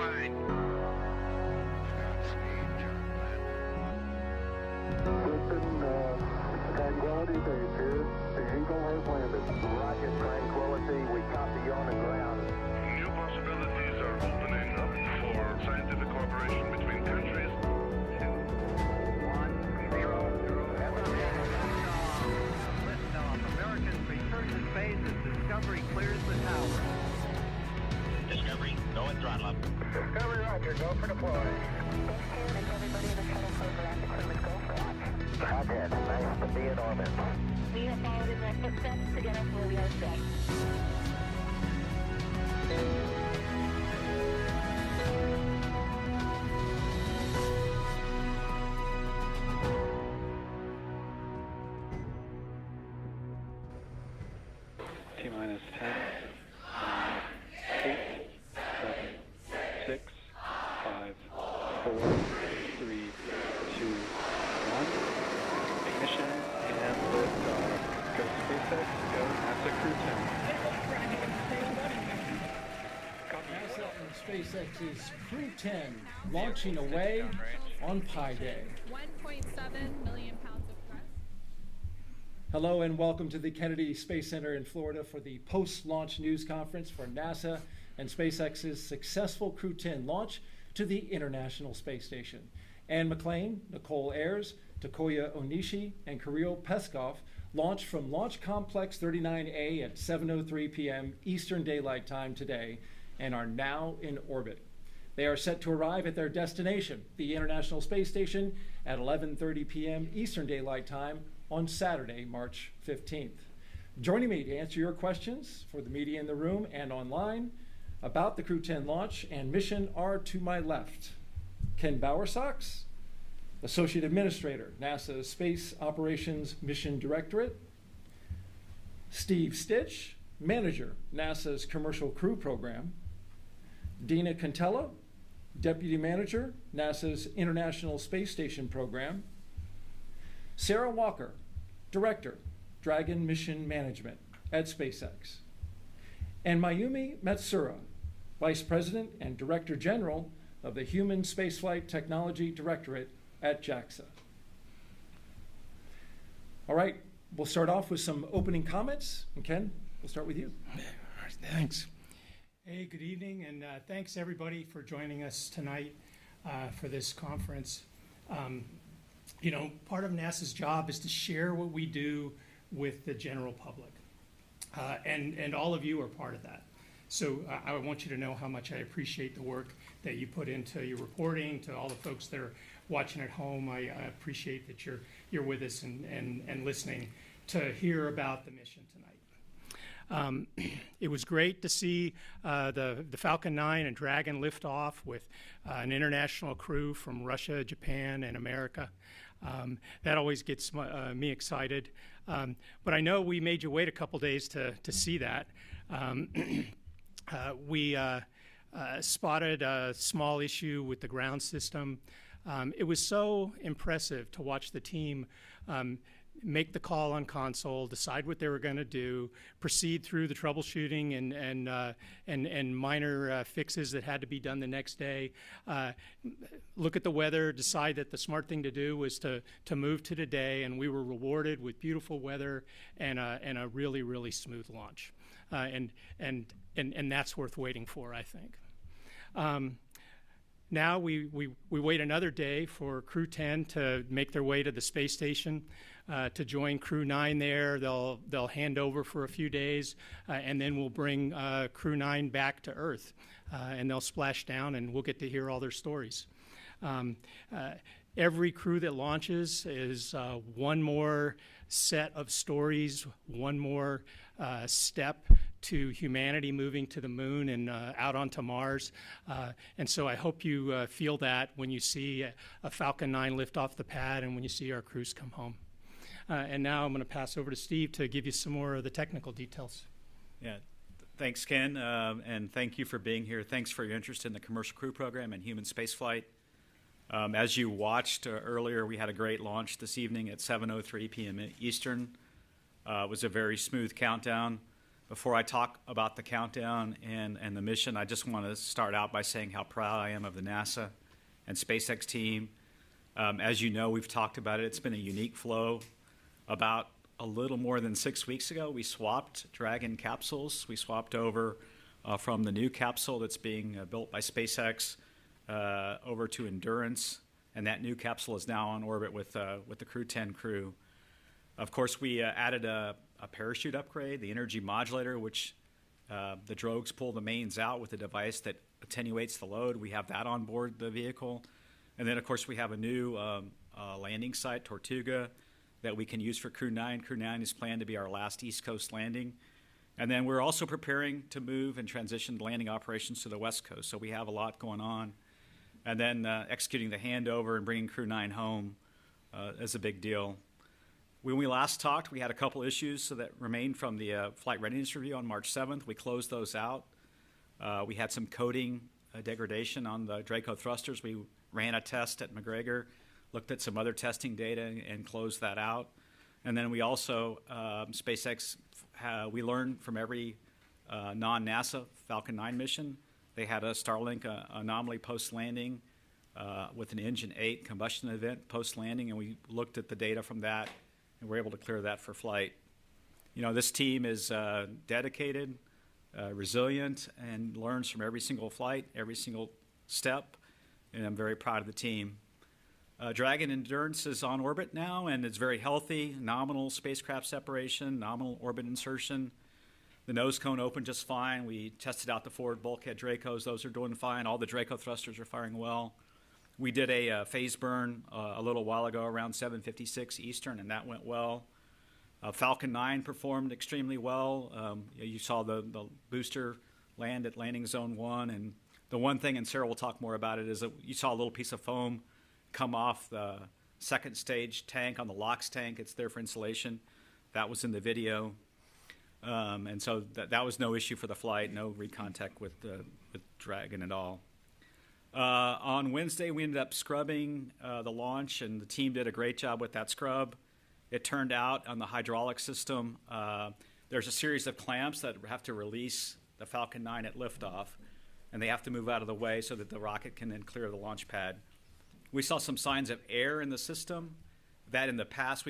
fine. Tranquility Base here. The Eagle has landed. Rocket Tranquility, we copy you on the ground. New possibilities are opening up for scientific cooperation between countries. 1-0. Liftoff. Americans return to space as Discovery clears the tower. Discovery, go and throttle up. Discovery, roger. Go for deploy. Everybody in the shuttle program, the crew is go for launch. Hothead, nice to be in orbit. We have followed in their footsteps to get us where we are today. T-minus 10, 8, 7, 6, 5, 4, 3, 2, 1. Ignition and liftoff. Go SpaceX, go NASA Crew-10. NASA and SpaceX's Crew-10 launching away on Pi Day. 1.7 million pounds of thrust. Hello and welcome to the Kennedy Space Center in Florida for the post-launch news conference for NASA and SpaceX's successful Crew-10 launch to the International Space Station. And McClain, Nichole, Ayers, Takuya Onishi, and Kirill Peskov launched from Launch Complex 39A at 7:03 p.m. Eastern Daylight Time today and are now in orbit. They are set to arrive at their destination, the International Space Station, at 11:30 p.m. Eastern Daylight Time on Saturday, March 15th. Joining me to answer your questions for the media in the room and online about the Crew-10 launch and mission are to my left, Ken Bowersox, Associate Administrator, NASA's Space Operations Mission Directorate, Steve Stitch, Manager, NASA's Commercial Crew Program, Dina Contella, Deputy Manager, NASA's International Space Station Program, Sarah Walker, Director, Dragon Mission Management at SpaceX, and Mayumi Matsuura, Vice President and Director General of the Human Spaceflight Technology Directorate at JAXA. All right, we'll start off with some opening comments. And Ken, we'll start with you. Thanks. Hey, good evening, and thanks everybody for joining us tonight for this conference. Part of NASA's job is to share what we do with the general public, and all of you are part of that. So I want you to know how much I appreciate the work that you put into your reporting. To all the folks that are watching at home, I appreciate that you're with us and listening to hear about the mission tonight. It was great to see the Falcon 9 and Dragon lift off with an international crew from Russia, Japan, and America. That always gets me excited. But I know we made you wait a couple days to see that. We spotted a small issue with the ground system. It was so impressive to watch the team make the call on console, decide what they were going to do, proceed through the troubleshooting and minor fixes that had to be done the next day, look at the weather, decide that the smart thing to do was to move to today, and we were rewarded with beautiful weather and a really, really smooth launch. And that's worth waiting for, I think. Now we wait another day for Crew-10 to make their way to the space station to join Crew-9 there. They'll hand over for a few days, and then we'll bring Crew-9 back to Earth, and they'll splash down, and we'll get to hear all their stories. Every crew that launches is one more set of stories, one more step to humanity moving to the moon and out onto Mars. And so I hope you feel that when you see a Falcon 9 lift off the pad and when you see our crews come home. And now I'm going to pass over to Steve to give you some more of the technical details. Yeah, thanks, Ken, and thank you for being here. Thanks for your interest in the Commercial Crew Program and human spaceflight. As you watched earlier, we had a great launch this evening at 7:03 p.m. Eastern. It was a very smooth countdown. Before I talk about the countdown and the mission, I just want to start out by saying how proud I am of the NASA and SpaceX team. As you know, we've talked about it. It's been a unique flow. About a little more than 6 weeks ago, we swapped Dragon capsules. We swapped over from the new capsule that's being built by SpaceX over to Endurance, and that new capsule is now on orbit with the Crew-10 crew. Of course, we added a parachute upgrade, the energy modulator, which the drogues pull the mains out with a device that attenuates the load. We have that on board the vehicle. And then, of course, we have a new landing site, Tortuga, that we can use for Crew-9. Crew-9 is planned to be our last East Coast landing. And then we're also preparing to move and transition landing operations to the West Coast. So we have a lot going on. And then executing the handover and bringing Crew-9 home is a big deal. When we last talked, we had a couple issues that remained from the flight readiness review on March 7th. We closed those out. We had some coating degradation on the Draco thrusters. We ran a test at McGregor, looked at some other testing data, and closed that out. And then we also, SpaceX, we learned from every non-NASA Falcon 9 mission. They had a Starlink anomaly post-landing with an engine 8 combustion event post-landing, and we looked at the data from that, and we're able to clear that for flight. You know, this team is dedicated, resilient, and learns from every single flight, every single step, and I'm very proud of the team. Dragon Endurance is on orbit now, and it's very healthy, nominal spacecraft separation, nominal orbit insertion. The nose cone opened just fine. We tested out the forward bulkhead Dracos. Those are doing fine. All the Draco thrusters are firing well. We did a phase burn a little while ago around 7:56 Eastern, and that went well. Falcon 9 performed extremely well. You saw the booster land at landing zone 1, and the one thing, and Sarah will talk more about it, is that you saw a little piece of foam come off the second stage tank on the LOX tank. It's there for insulation. That was in the video. And so that was no issue for the flight, no recontact with Dragon at all. On Wednesday, we ended up scrubbing the launch, and the team did a great job with that scrub. It turned out on the hydraulic system, there's a series of clamps that have to release the Falcon 9 at liftoff, and they have to move out of the way so that the rocket can then clear the launch pad. We saw some signs of air in the system that in the past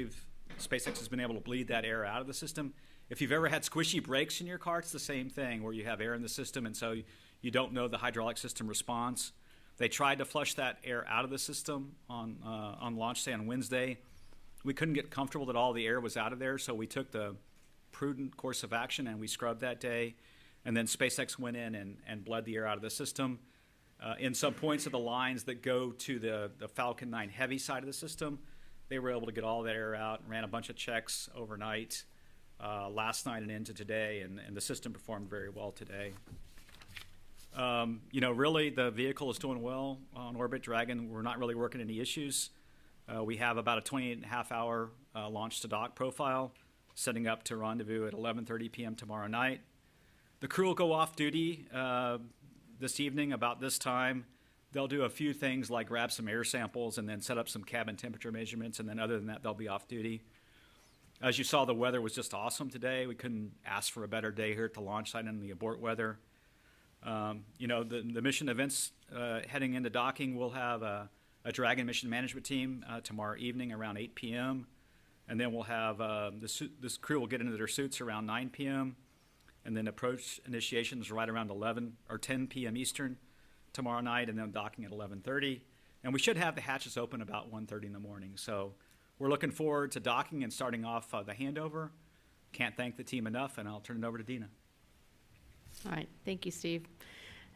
SpaceX has been able to bleed that air out of the system. If you've ever had squishy brakes in your car, it's the same thing where you have air in the system, and so you don't know the hydraulic system response. They tried to flush that air out of the system on launch day on Wednesday. We couldn't get comfortable that all the air was out of there, so we took the prudent course of action and we scrubbed that day. And then SpaceX went in and bled the air out of the system. In some points of the lines that go to the Falcon 9 Heavy side of the system, they were able to get all that air out and ran a bunch of checks overnight, last night and into today, and the system performed very well today. Really, the vehicle is doing well on orbit. Dragon, we're not really working any issues. We have about a 28.5-hour launch to dock profile, setting up to rendezvous at 11:30 p.m. tomorrow night. The crew will go off duty this evening about this time. They'll do a few things like grab some air samples and then set up some cabin temperature measurements, and then other than that, they'll be off duty. As you saw, the weather was just awesome today. We couldn't ask for a better day here at the launch site in the abort weather. The mission events heading into docking, we'll have a Dragon mission management team tomorrow evening around 8 p.m. And then we'll have this crew will get into their suits around 9 p.m. And then approach initiations right around 11 or 10 p.m. Eastern tomorrow night, and then docking at 11:30. And we should have the hatches open about 1:30 in the morning. So we're looking forward to docking and starting off the handover. Can't thank the team enough, and I'll turn it over to Dina. All right, thank you, Steve.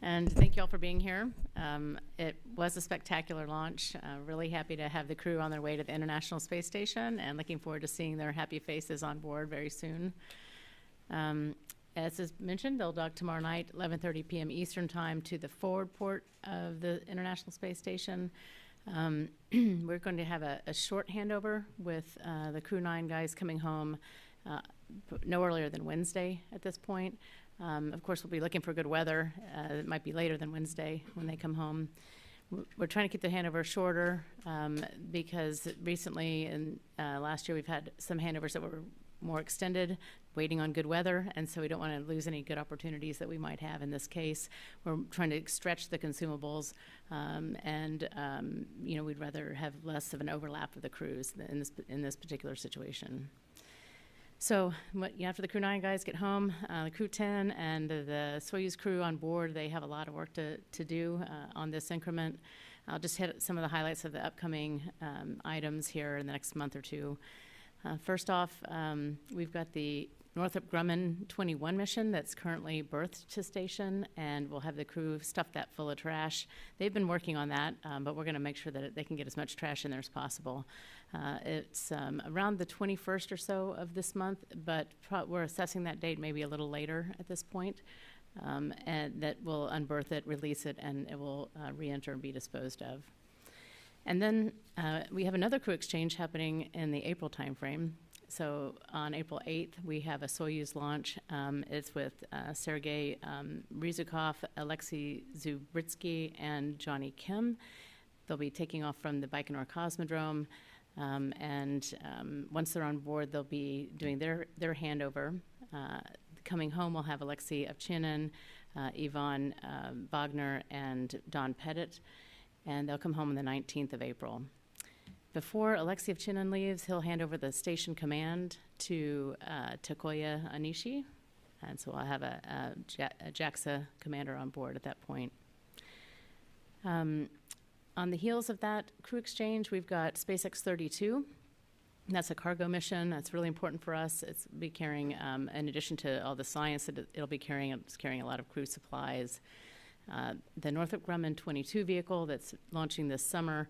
And thank you all for being here. It was a spectacular launch. Really happy to have the crew on their way to the International Space Station, and looking forward to seeing their happy faces on board very soon. As is mentioned, they'll dock tomorrow night, 11:30 p.m. Eastern Time, to the forward port of the International Space Station. We're going to have a short handover with the Crew-9 guys coming home no earlier than Wednesday at this point. Of course, we'll be looking for good weather. It might be later than Wednesday when they come home. We're trying to keep the handover shorter because recently and last year we've had some handovers that were more extended waiting on good weather, and so we don't want to lose any good opportunities that we might have in this case. We're trying to stretch the consumables, we'd rather have less of an overlap of the crews in this particular situation. So after the Crew-9 guys get home, the Crew-10 and the Soyuz crew on board, they have a lot of work to do on this increment. I'll just hit some of the highlights of the upcoming items here in the next month or two. First off, we've got the Northrop Grumman 21 mission that's currently berthed to station, and we'll have the crew stuff that full of trash. They've been working on that, but we're going to make sure that they can get as much trash in there as possible. It's around the 21st or so of this month, but we're assessing that date maybe a little later at this point, and that will unberth it, release it, and it will re-enter and be disposed of. And then we have another crew exchange happening in the April timeframe. So on April 8th, we have a Soyuz launch. It's with Sergei Ryzhikov, Alexei Zubritsky, and Johnny Kim. They'll be taking off from the Baikonur Cosmodrome. Once they're on board, they'll be doing their handover. Coming home, we'll have Alexei Ovchinin, Ivan Bogner, and Don Pettit. And they'll come home on the 19th of April. Before Alexei Ovchinin leaves, he'll hand over the station command to Takuya Onishi, and so I'll have a JAXA commander on board at that point. On the heels of that crew exchange, we've got SpaceX 32. That's a cargo mission. That's really important for us. It's be carrying, in addition to all the science that it'll be carrying, it's carrying a lot of crew supplies. The Northrop Grumman 22 vehicle that's launching this summer,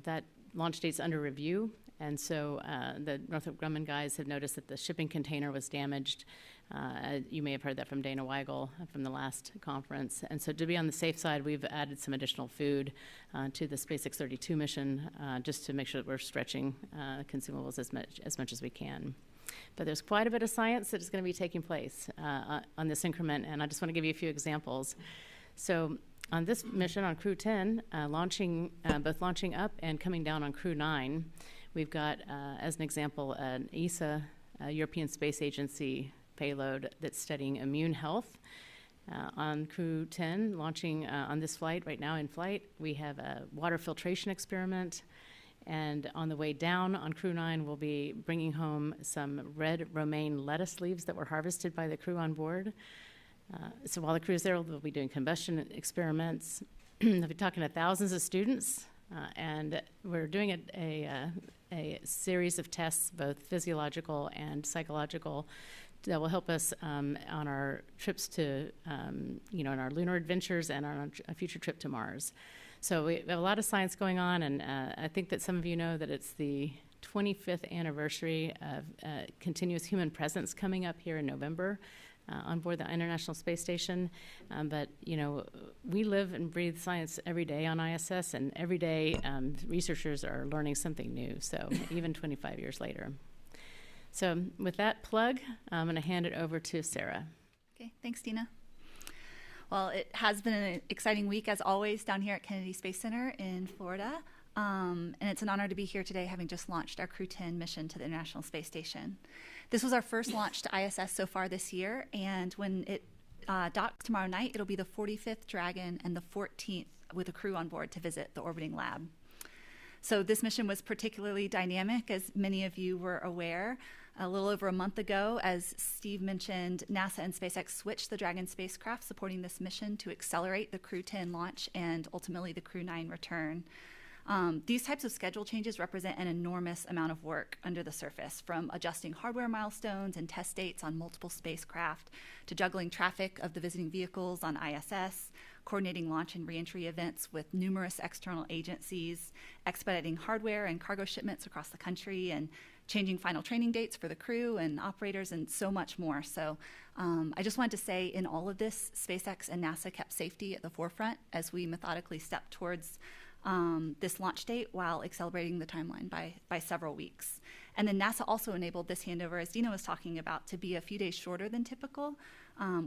that launch date's under review, and so the Northrop Grumman guys have noticed that the shipping container was damaged. You may have heard that from Dana Weigel from the last conference. And so to be on the safe side, we've added some additional food to the SpaceX 32 mission just to make sure that we're stretching consumables as much as we can. But there's quite a bit of science that is going to be taking place on this increment, and I just want to give you a few examples. So on this mission on Crew-10, both launching up and coming down on Crew-9, we've got, as an example, an ESA, European Space Agency payload that's studying immune health. On Crew-10, launching on this flight, right now in flight, we have a water filtration experiment. And on the way down on Crew-9, we'll be bringing home some red romaine lettuce leaves that were harvested by the crew on board. So while the crew's there, we'll be doing combustion experiments. They'll be talking to thousands of students, and we're doing a series of tests, both physiological and psychological, that will help us on our trips to, on our lunar adventures and on a future trip to Mars. So we have a lot of science going on, and I think that some of you know that it's the 25th anniversary of continuous human presence coming up here in November. On board the International Space Station. But we live and breathe science every day on ISS, and every day researchers are learning something new, so even 25 years later. So with that plug, I'm going to hand it over to Sarah. Okay, thanks, Dina. Well, it has been an exciting week, as always, down here at Kennedy Space Center in Florida. And it's an honor to be here today, having just launched our Crew-10 mission to the International Space Station. This was our first launch to ISS so far this year, and when it docks tomorrow night, it'll be the 45th Dragon and the 14th with a crew on board to visit the orbiting lab. So this mission was particularly dynamic, as many of you were aware. A little over a month ago, as Steve mentioned, NASA and SpaceX switched the Dragon spacecraft supporting this mission to accelerate the Crew-10 launch and ultimately the Crew-9 return. These types of schedule changes represent an enormous amount of work under the surface, from adjusting hardware milestones and test dates on multiple spacecraft, to juggling traffic of the visiting vehicles on ISS, coordinating launch and reentry events with numerous external agencies, expediting hardware and cargo shipments across the country, and changing final training dates for the crew and operators, and so much more. So I just wanted to say, in all of this, SpaceX and NASA kept safety at the forefront as we methodically stepped towards this launch date while accelerating the timeline by several weeks. And then NASA also enabled this handover, as Dina was talking about, to be a few days shorter than typical,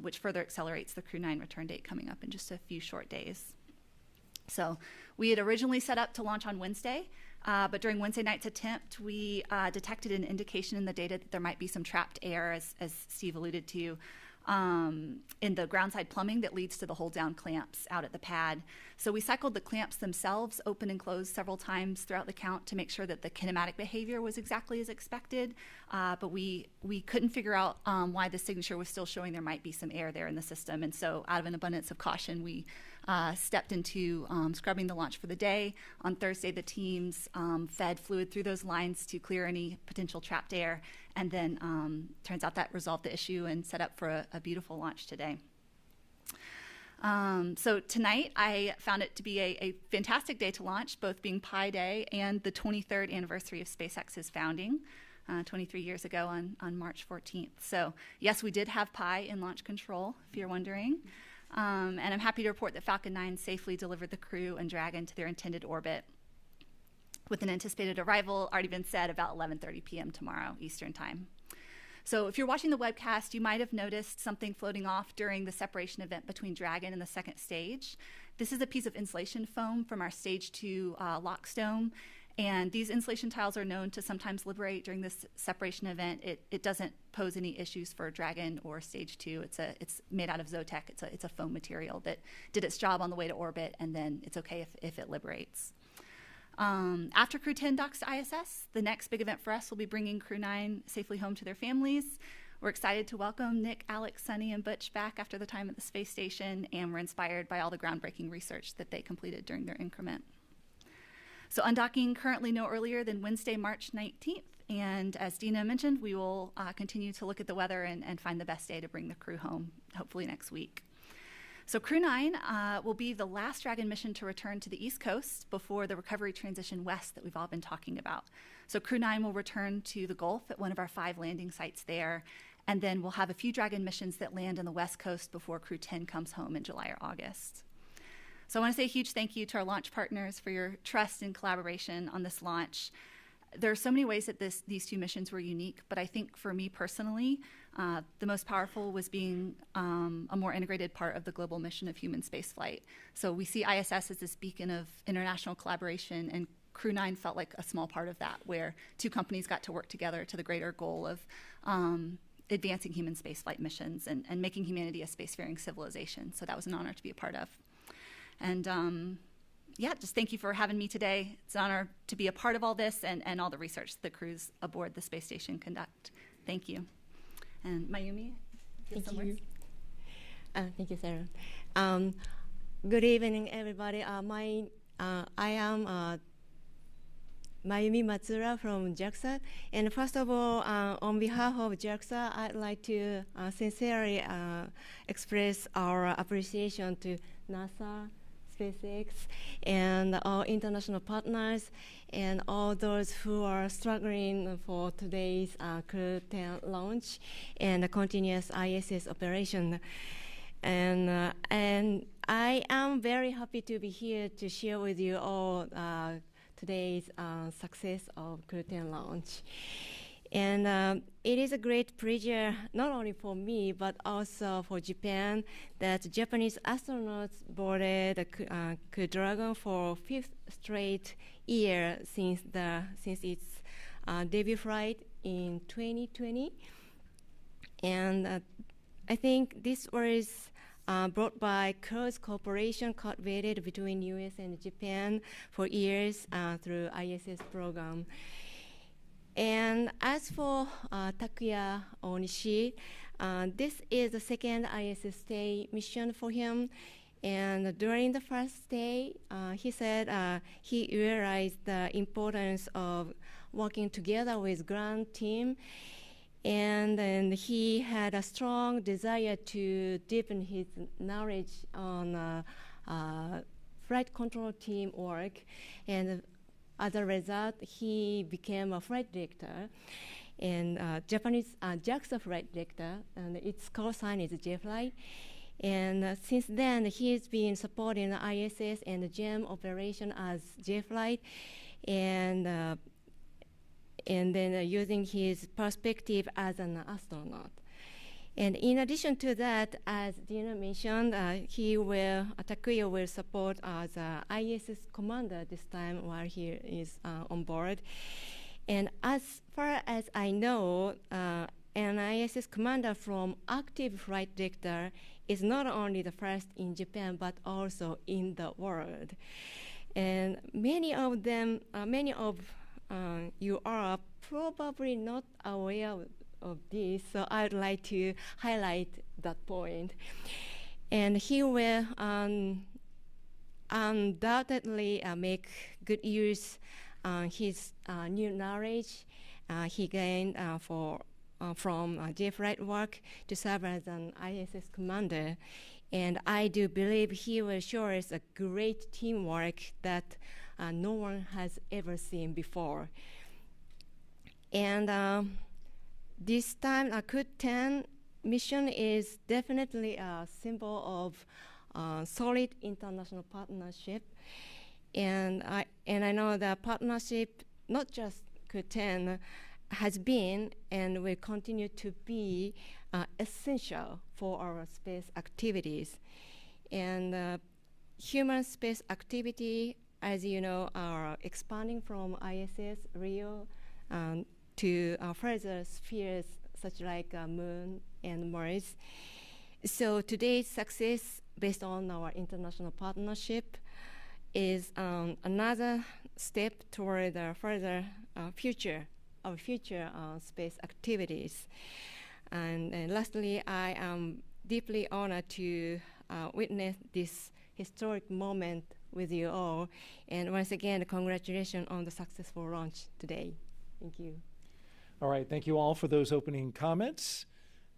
which further accelerates the Crew-9 return date coming up in just a few short days. So we had originally set up to launch on Wednesday, but during Wednesday night's attempt, we detected an indication in the data that there might be some trapped air, as Steve alluded to, in the groundside plumbing that leads to the hold-down clamps out at the pad. So we cycled the clamps themselves, open and closed several times throughout the count to make sure that the kinematic behavior was exactly as expected, but we couldn't figure out why the signature was still showing there might be some air there in the system. And so out of an abundance of caution, we stepped into scrubbing the launch for the day. On Thursday, the teams fed fluid through those lines to clear any potential trapped air. And then turns out that resolved the issue and set up for a beautiful launch today. So tonight, I found it to be a fantastic day to launch, both being Pi Day and the 23rd anniversary of SpaceX's founding, 23 years ago on March 14th. So yes, we did have Pi in launch control, if you're wondering. And I'm happy to report that Falcon 9 safely delivered the crew and Dragon to their intended orbit, with an anticipated arrival already been set about 11:30 p.m. tomorrow Eastern Time. So if you're watching the webcast, you might have noticed something floating off during the separation event between Dragon and the second stage. This is a piece of insulation foam from our Stage 2 LOX dome, and these insulation tiles are known to sometimes liberate during this separation event. It doesn't pose any issues for Dragon or Stage 2. It's made out of Zotec. It's a foam material that did its job on the way to orbit, and then it's okay if it liberates. After Crew-10 docks to ISS, the next big event for us will be bringing Crew-9 safely home to their families. We're excited to welcome Nick, Alex, Sunny, and Butch back after the time at the space station, and we're inspired by all the groundbreaking research that they completed during their increment. So undocking currently no earlier than Wednesday, March 19th, and as Dina mentioned, we will continue to look at the weather and find the best day to bring the crew home, hopefully next week. So Crew-9 will be the last Dragon mission to return to the East Coast before the recovery transition west that we've all been talking about. So Crew-9 will return to the Gulf at one of our 5 landing sites there, and then we'll have a few Dragon missions that land on the West Coast before Crew-10 comes home in July or August. So I want to say a huge thank you to our launch partners for your trust and collaboration on this launch. There are so many ways that these 2 missions were unique, but I think for me personally, the most powerful was being a more integrated part of the global mission of human spaceflight. So we see ISS as this beacon of international collaboration, and Crew-9 felt like a small part of that, where 2 companies got to work together to the greater goal of advancing human spaceflight missions and making humanity a spacefaring civilization. So that was an honor to be a part of. And just thank you for having me today. It's an honor to be a part of all this and all the research the crews aboard the space station conduct. Thank you. And Mayumi, thank you. Thank you, Sarah. Good evening, everybody. I am Mayumi Matsuura from JAXA. And first of all, on behalf of JAXA, I'd like to sincerely express our appreciation to NASA, SpaceX, and all international partners, and all those who are struggling for today's Crew-10 launch and the continuous ISS operation. And I am very happy to be here to share with you all today's success of Crew-10 launch. And it is a great pleasure, not only for me, but also for Japan, that Japanese astronauts boarded the Crew Dragon for 5th straight year since its debut flight in 2020. And I think this was brought by close cooperation cultivated between US and Japan for years through ISS program. And as for Takuya Onishi, this is the second ISS stay mission for him. And during the first stay, he said he realized the importance of working together with ground team. And then he had a strong desire to deepen his knowledge on flight control team work. And as a result, he became a flight director, and Japanese JAXA flight director, and its call sign is JFlight. And since then, he's been supporting the ISS and the GEM operation as JFlight, and then using his perspective as an astronaut. And in addition to that, as Dina mentioned, Takuya will support as ISS commander this time while he is on board. And as far as I know, an ISS commander from active flight director is not only the first in Japan, but also in the world. And many of you are probably not aware of this, so I'd like to highlight that point. And he will undoubtedly make good use his new knowledge he gained from J-Flight work to serve as an ISS commander. And I do believe he will show us a great teamwork that no one has ever seen before. And this time, a Crew-10 mission is definitely a symbol of solid international partnership. And I know the partnership, not just Crew-10, has been and will continue to be essential for our space activities. And human space activity, as you know, are expanding from ISS, Rio, to further spheres such like Moon and Mars. So today's success, based on our international partnership, is another step toward the further future space activities. And lastly, I am deeply honored to witness this historic moment with you all. And once again, congratulations on the successful launch today. Thank you. All right, thank you all for those opening comments.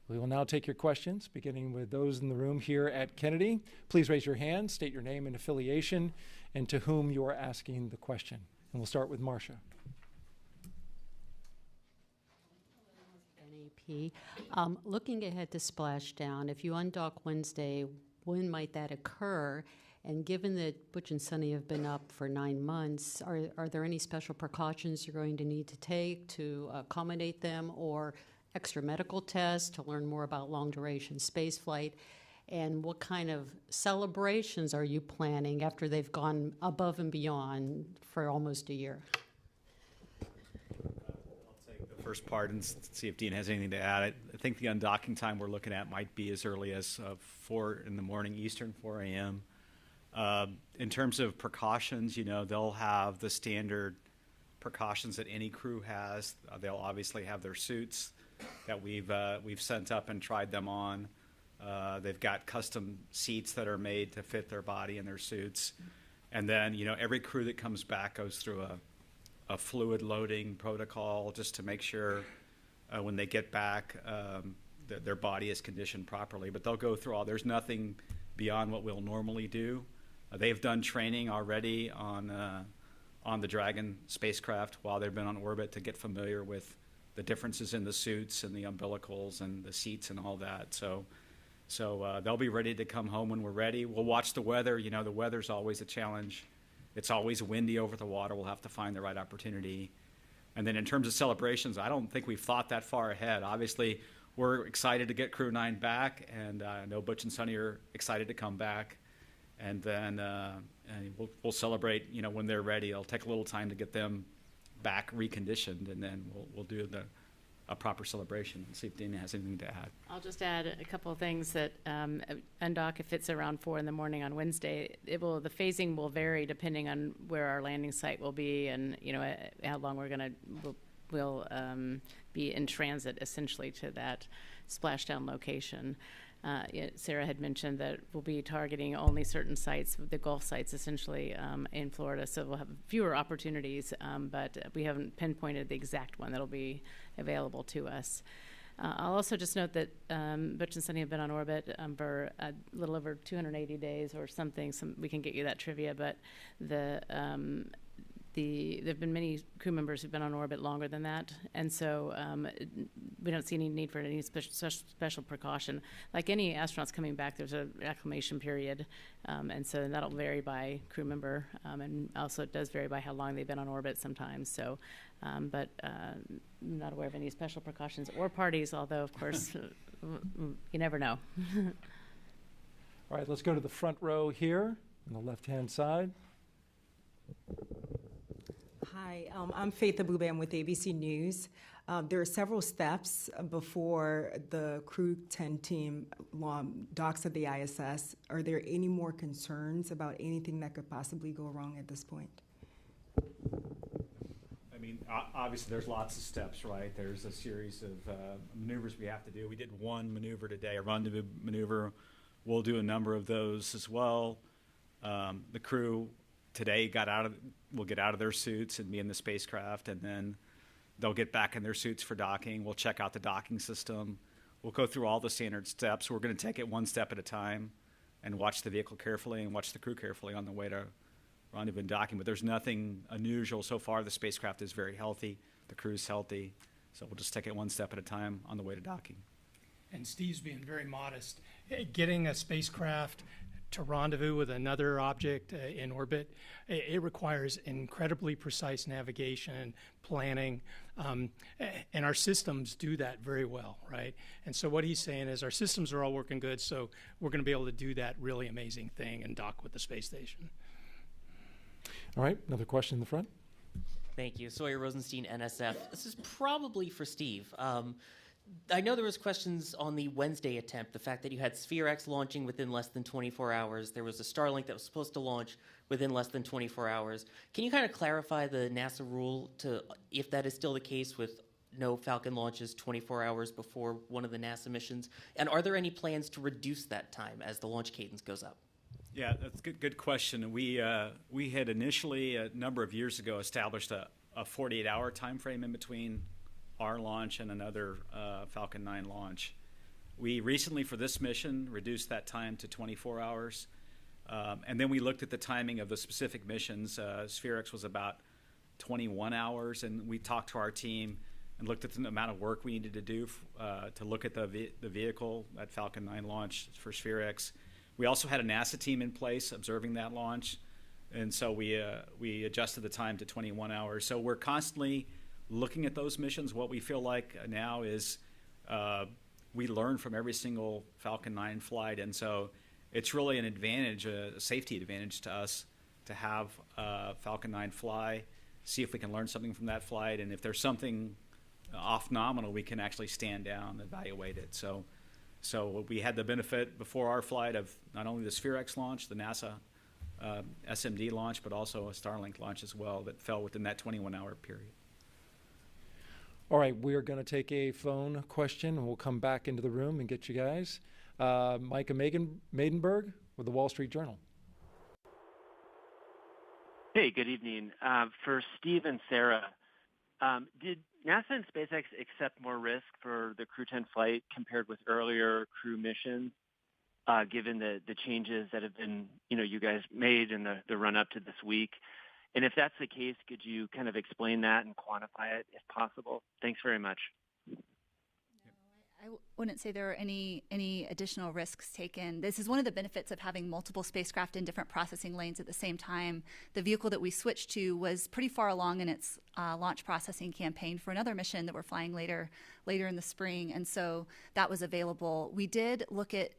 We will now take your questions, beginning with those in the room here at Kennedy. Please raise your hand, state your name and affiliation, and to whom you are asking the question. And we'll start with Marcia. NAP. Looking ahead to splashdown, if you undock Wednesday, when might that occur? And given that Butch and Sunny have been up for 9 months, are there any special precautions you're going to need to take to accommodate them, or extra medical tests to learn more about long-duration spaceflight? And what kind of celebrations are you planning after they've gone above and beyond for almost a year? I'll take the first part and see if Dina has anything to add. I think the undocking time we're looking at might be as early as 4 in the morning Eastern, 4 a.m. In terms of precautions, you know, they'll have the standard precautions that any crew has. They'll obviously have their suits that we've sent up and tried them on. They've got custom seats that are made to fit their body and their suits. And then, you know, every crew that comes back goes through a fluid loading protocol just to make sure when they get back that their body is conditioned properly. But they'll go through there's nothing beyond what we'll normally do. They've done training already on the Dragon spacecraft while they've been on orbit to get familiar with the differences in the suits and the umbilicals and the seats and all that. So they'll be ready to come home when we're ready. We'll watch the weather. You know, the weather's always a challenge. It's always windy over the water. We'll have to find the right opportunity. And then in terms of celebrations, I don't think we've thought that far ahead. Obviously, we're excited to get Crew-9 back, and I know Butch and Sunny are excited to come back. And then we'll celebrate, you know, when they're ready. It'll take a little time to get them back reconditioned, and then we'll do a proper celebration and see if Dina has anything to add. I'll just add a couple of things that undock if it's around 4 in the morning on Wednesday. The phasing will vary depending on where our landing site will be, and you know how long we'll be in transit essentially to that splashdown location. Sarah had mentioned that we'll be targeting only certain sites, the Gulf sites essentially in Florida, so we'll have fewer opportunities, but we haven't pinpointed the exact one that'll be available to us. I'll also just note that Butch and Sunny have been on orbit for a little over 280 days or something. We can get you that trivia, but there have been many crew members who've been on orbit longer than that, and so we don't see any need for any special precaution. Like any astronauts coming back, there's an acclimation period, and so that'll vary by crew member, and also it does vary by how long they've been on orbit sometimes. So, but I'm not aware of any special precautions or parties, although, of course, you never know. All right, let's go to the front row here on the left-hand side. Hi, I'm Faith Abube with ABC News. There are several steps before the Crew-10 team docks at the ISS. Are there any more concerns about anything that could possibly go wrong at this point? I mean, obviously there's lots of steps, right? There's a series of maneuvers we have to do. We did one maneuver today, a rendezvous maneuver. We'll do a number of those as well. The crew today will get out of their suits and be in the spacecraft, and then they'll get back in their suits for docking. We'll check out the docking system. We'll go through all the standard steps. We're going to take it one step at a time and watch the vehicle carefully and watch the crew carefully on the way to rendezvous and docking. But there's nothing unusual so far. The spacecraft is very healthy. The crew's healthy. So we'll just take it one step at a time on the way to docking. And Steve's being very modest. Getting a spacecraft to rendezvous with another object in orbit, it requires incredibly precise navigation, planning, and our systems do that very well, right? And so what he's saying is our systems are all working good, so we're going to be able to do that really amazing thing and dock with the space station. All right, another question in the front. Thank you. Sawyer Rosenstein, NSF. This is probably for Steve. I know there was questions on the Wednesday attempt, the fact that you had SphereX launching within less than 24 hours. There was a Starlink that was supposed to launch within less than 24 hours. Can you kind of clarify the NASA rule to if that is still the case with no Falcon launches 24 hours before one of the NASA missions? And are there any plans to reduce that time as the launch cadence goes up? Yeah, that's a good question. We had initially, a number of years ago, established a 48-hour time frame in between our launch and another Falcon 9 launch. We recently, for this mission, reduced that time to 24 hours. And then we looked at the timing of the specific missions. SphereX was about 21 hours, and we talked to our team and looked at the amount of work we needed to do to look at the vehicle, that Falcon 9 launch for SphereX. We also had a NASA team in place observing that launch, and so we adjusted the time to 21 hours. So we're constantly looking at those missions. What we feel like now is we learn from every single Falcon 9 flight, and so it's really an advantage, a safety advantage to us to have Falcon 9 fly, see if we can learn something from that flight, and if there's something off nominal, we can actually stand down and evaluate it. So we had the benefit before our flight of not only the SphereX launch, the NASA SMD launch, but also a Starlink launch as well that fell within that 21-hour period. All right, we are going to take a phone question, and we'll come back into the room and get you guys. Micah Maidenberg with the Wall Street Journal. Hey, good evening. For Steve and Sarah, did NASA and SpaceX accept more risk for the Crew-10 flight compared with earlier crew missions, given the changes that have been, you guys made in the run-up to this week? And if that's the case, could you kind of explain that and quantify it if possible? Thanks very much. I wouldn't say there are any additional risks taken. This is one of the benefits of having multiple spacecraft in different processing lanes at the same time. The vehicle that we switched to was pretty far along in its launch processing campaign for another mission that we're flying later in the spring, and so that was available. We did look at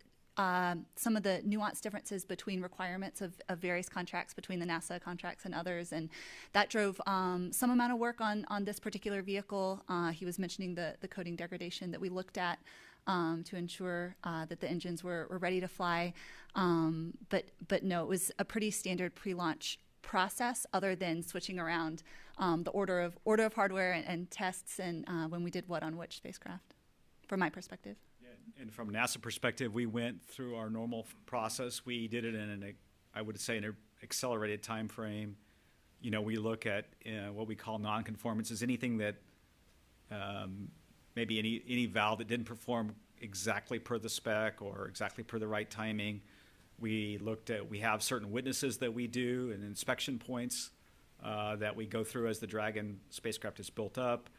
some of the nuanced differences between requirements of various contracts between the NASA contracts and others, and that drove some amount of work on this particular vehicle. He was mentioning the coating degradation that we looked at to ensure that the engines were ready to fly, but no, it was a pretty standard pre-launch process other than switching around the order of hardware and tests and when we did what on which spacecraft, from my perspective. And from a NASA perspective, we went through our normal process. We did it in an accelerated time frame. We look at what we call non-conformances, anything that maybe any valve that didn't perform exactly per the spec or exactly per the right timing. We have certain witnesses that we do and inspection points that we go through as the Dragon spacecraft is built up.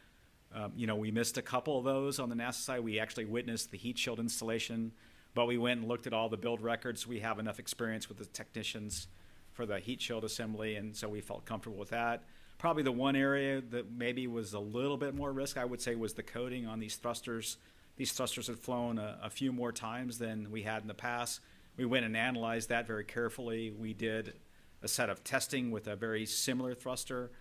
We missed a couple of those on the NASA side. We actually witnessed the heat shield installation, but we went and looked at all the build records. We have enough experience with the technicians for the heat shield assembly, and so we felt comfortable with that. Probably the one area that maybe was a little bit more risk, I would say, was the coating on these thrusters These thrusters had flown a few more times than we had in the past. We went and analyzed that very carefully. We did a set of testing with a very similar thruster.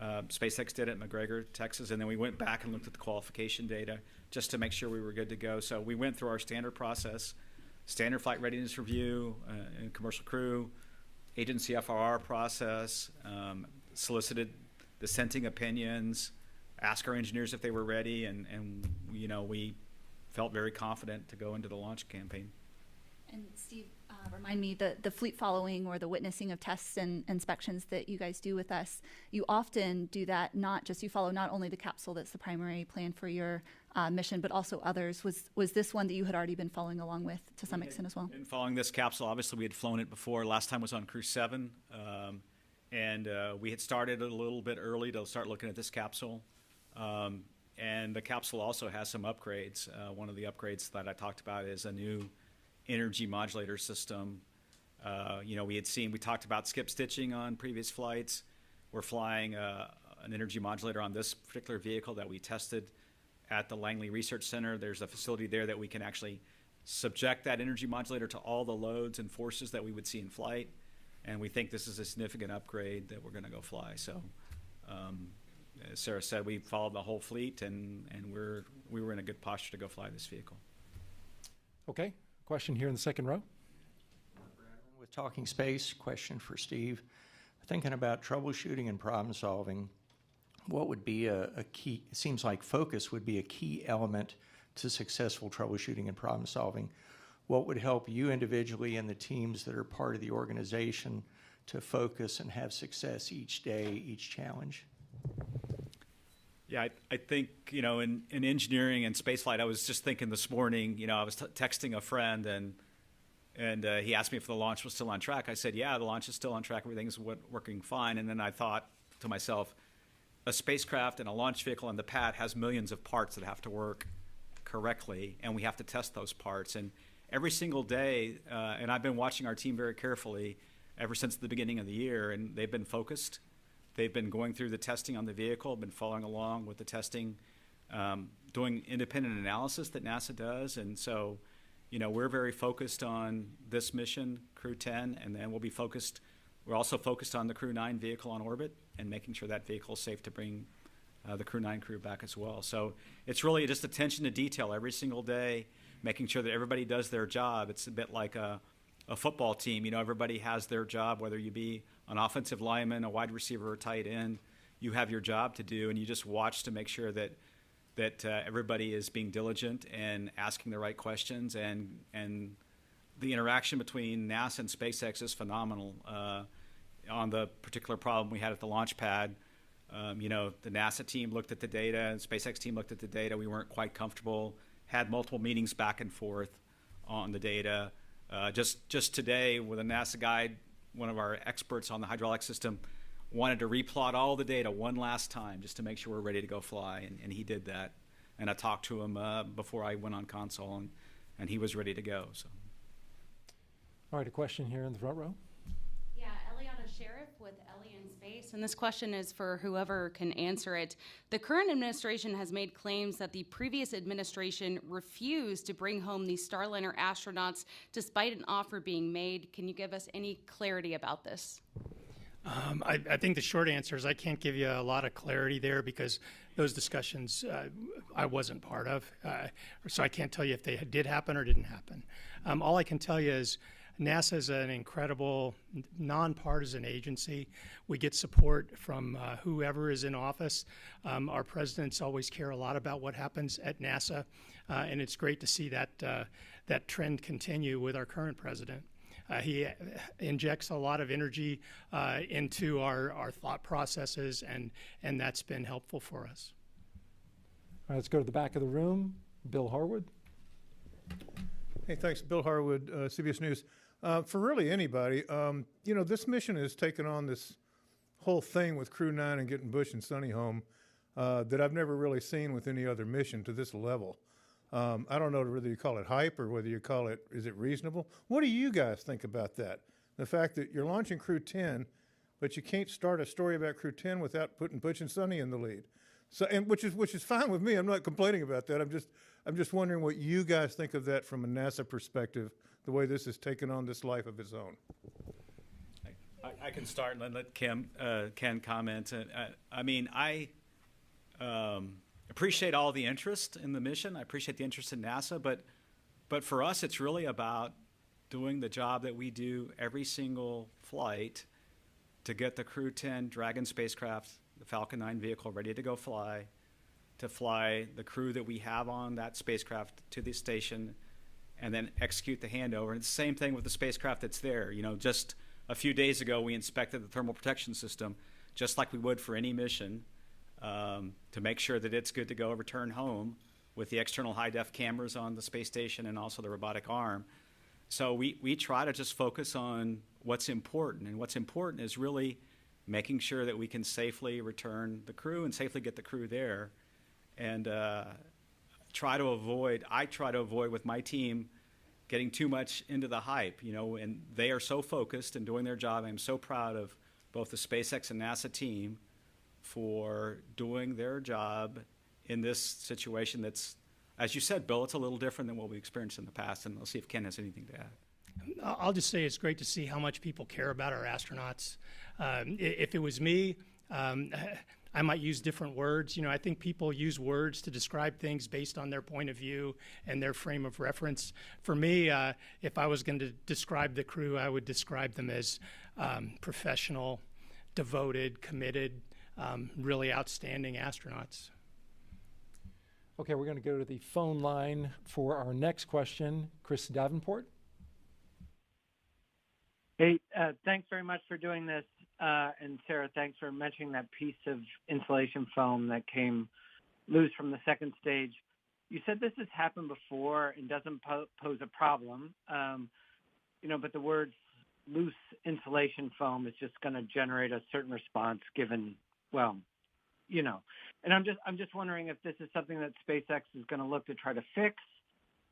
SpaceX did it in McGregor, Texas, and then we went back and looked at the qualification data just to make sure we were good to go. So we went through our standard process, standard flight readiness review and commercial crew, agency FRR process, solicited dissenting opinions, asked our engineers if they were ready, and we felt very confident to go into the launch campaign. And Steve, remind me, the fleet following or the witnessing of tests and inspections that you guys do with us, you often do that, you follow not only the capsule that's the primary plan for your mission, but also others. Was this one that you had already been following along with to some extent as well? And following this capsule, obviously we had flown it before. Last time was on Crew-7, and we had started a little bit early to start looking at this capsule. And the capsule also has some upgrades. One of the upgrades that I talked about is a new energy modulator system. We talked about skip stitching on previous flights. We're flying an energy modulator on this particular vehicle that we tested at the Langley Research Center. There's a facility there that we can actually subject that energy modulator to all the loads and forces that we would see in flight. And we think this is a significant upgrade that we're going to go fly. So, as Sarah said, we followed the whole fleet, and we were in a good posture to go fly this vehicle. Okay, question here in the second row. With Talking Space, question for Steve. Thinking about troubleshooting and problem solving, what would be a key, it seems like focus would be a key element to successful troubleshooting and problem solving. What would help you individually and the teams that are part of the organization to focus and have success each day, each challenge? Yeah, I think, in engineering and spaceflight, I was just thinking this morning, I was texting a friend and he asked me if the launch was still on track. I said, yeah, the launch is still on track. Everything's working fine. And then I thought to myself, a spacecraft and a launch vehicle on the pad has millions of parts that have to work correctly, and we have to test those parts. And every single day, and I've been watching our team very carefully ever since the beginning of the year, and they've been focused. They've been going through the testing on the vehicle, been following along with the testing, doing independent analysis that NASA does. And so, we're very focused on this mission, Crew-10, and then we're also focused on the Crew-9 vehicle on orbit and making sure that vehicle is safe to bring the Crew-9 crew back as well. So it's really just attention to detail every single day, making sure that everybody does their job. It's a bit like a football team. Everybody has their job, whether you be an offensive lineman, a wide receiver, or tight end. You have your job to do, and you just watch to make sure that everybody is being diligent and asking the right questions. And the interaction between NASA and SpaceX is phenomenal. On the particular problem we had at the launch pad, the NASA team looked at the data and SpaceX team looked at the data. We weren't quite comfortable, had multiple meetings back and forth on the data. Just today with a NASA guide, one of our experts on the hydraulic system wanted to replot all the data one last time just to make sure we're ready to go fly, and he did that. And I talked to him before I went on console, and he was ready to go. So. All right, a question here in the front row. Yeah, Eliana Sheriff with Ellie in Space, and this question is for whoever can answer it. The current administration has made claims that the previous administration refused to bring home the Starliner astronauts despite an offer being made. Can you give us any clarity about this? I think the short answer is I can't give you a lot of clarity there because those discussions I wasn't part of. So I can't tell you if they did happen or didn't happen. All I can tell you is NASA is an incredible nonpartisan agency. We get support from whoever is in office. Our presidents always care a lot about what happens at NASA, and it's great to see that trend continue with our current president. He injects a lot of energy into our thought processes, and that's been helpful for us. All right, let's go to the back of the room. Bill Harwood. Hey, thanks. Bill Harwood, CBS News. For really anybody, this mission has taken on this whole thing with Crew-9 and getting Bush and Sonny home that I've never really seen with any other mission to this level. I don't know whether you call it hype or whether you call it, is it reasonable? What do you guys think about that? The fact that you're launching Crew-10, but you can't start a story about Crew-10 without putting Bush and Sonny in the lead. So, and which is fine with me. I'm not complaining about that. I'm just wondering what you guys think of that from a NASA perspective, the way this has taken on this life of its own. I can start and let Ken comment. I appreciate all the interest in the mission. I appreciate the interest in NASA, but for us, it's really about doing the job that we do every single flight to get the Crew-10 Dragon spacecraft, the Falcon 9 vehicle, ready to go fly, to fly the crew that we have on that spacecraft to the station, and then execute the handover. And it's the same thing with the spacecraft that's there. Just a few days ago, we inspected the thermal protection system, just like we would for any mission, to make sure that it's good to go return home with the external high-def cameras on the space station and also the robotic arm. So we try to just focus on what's important, and what's important is really making sure that we can safely return the crew and safely get the crew there, and I try to avoid with my team getting too much into the hype, and they are so focused and doing their job. I'm so proud of both the SpaceX and NASA team for doing their job in this situation that's, as you said, Bill, it's a little different than what we experienced in the past, and let's see if Ken has anything to add. I'll just say it's great to see how much people care about our astronauts. If it was me, I might use different words. I think people use words to describe things based on their point of view and their frame of reference. For me, if I was going to describe the crew, I would describe them as professional, devoted, committed, really outstanding astronauts. Okay, we're going to go to the phone line for our next question. Chris Davenport. Hey, thanks very much for doing this. And Sarah, thanks for mentioning that piece of insulation foam that came loose from the second stage. You said this has happened before and doesn't pose a problem, but the words loose insulation foam is just going to generate a certain response given, and I'm just wondering if this is something that SpaceX is going to look to try to fix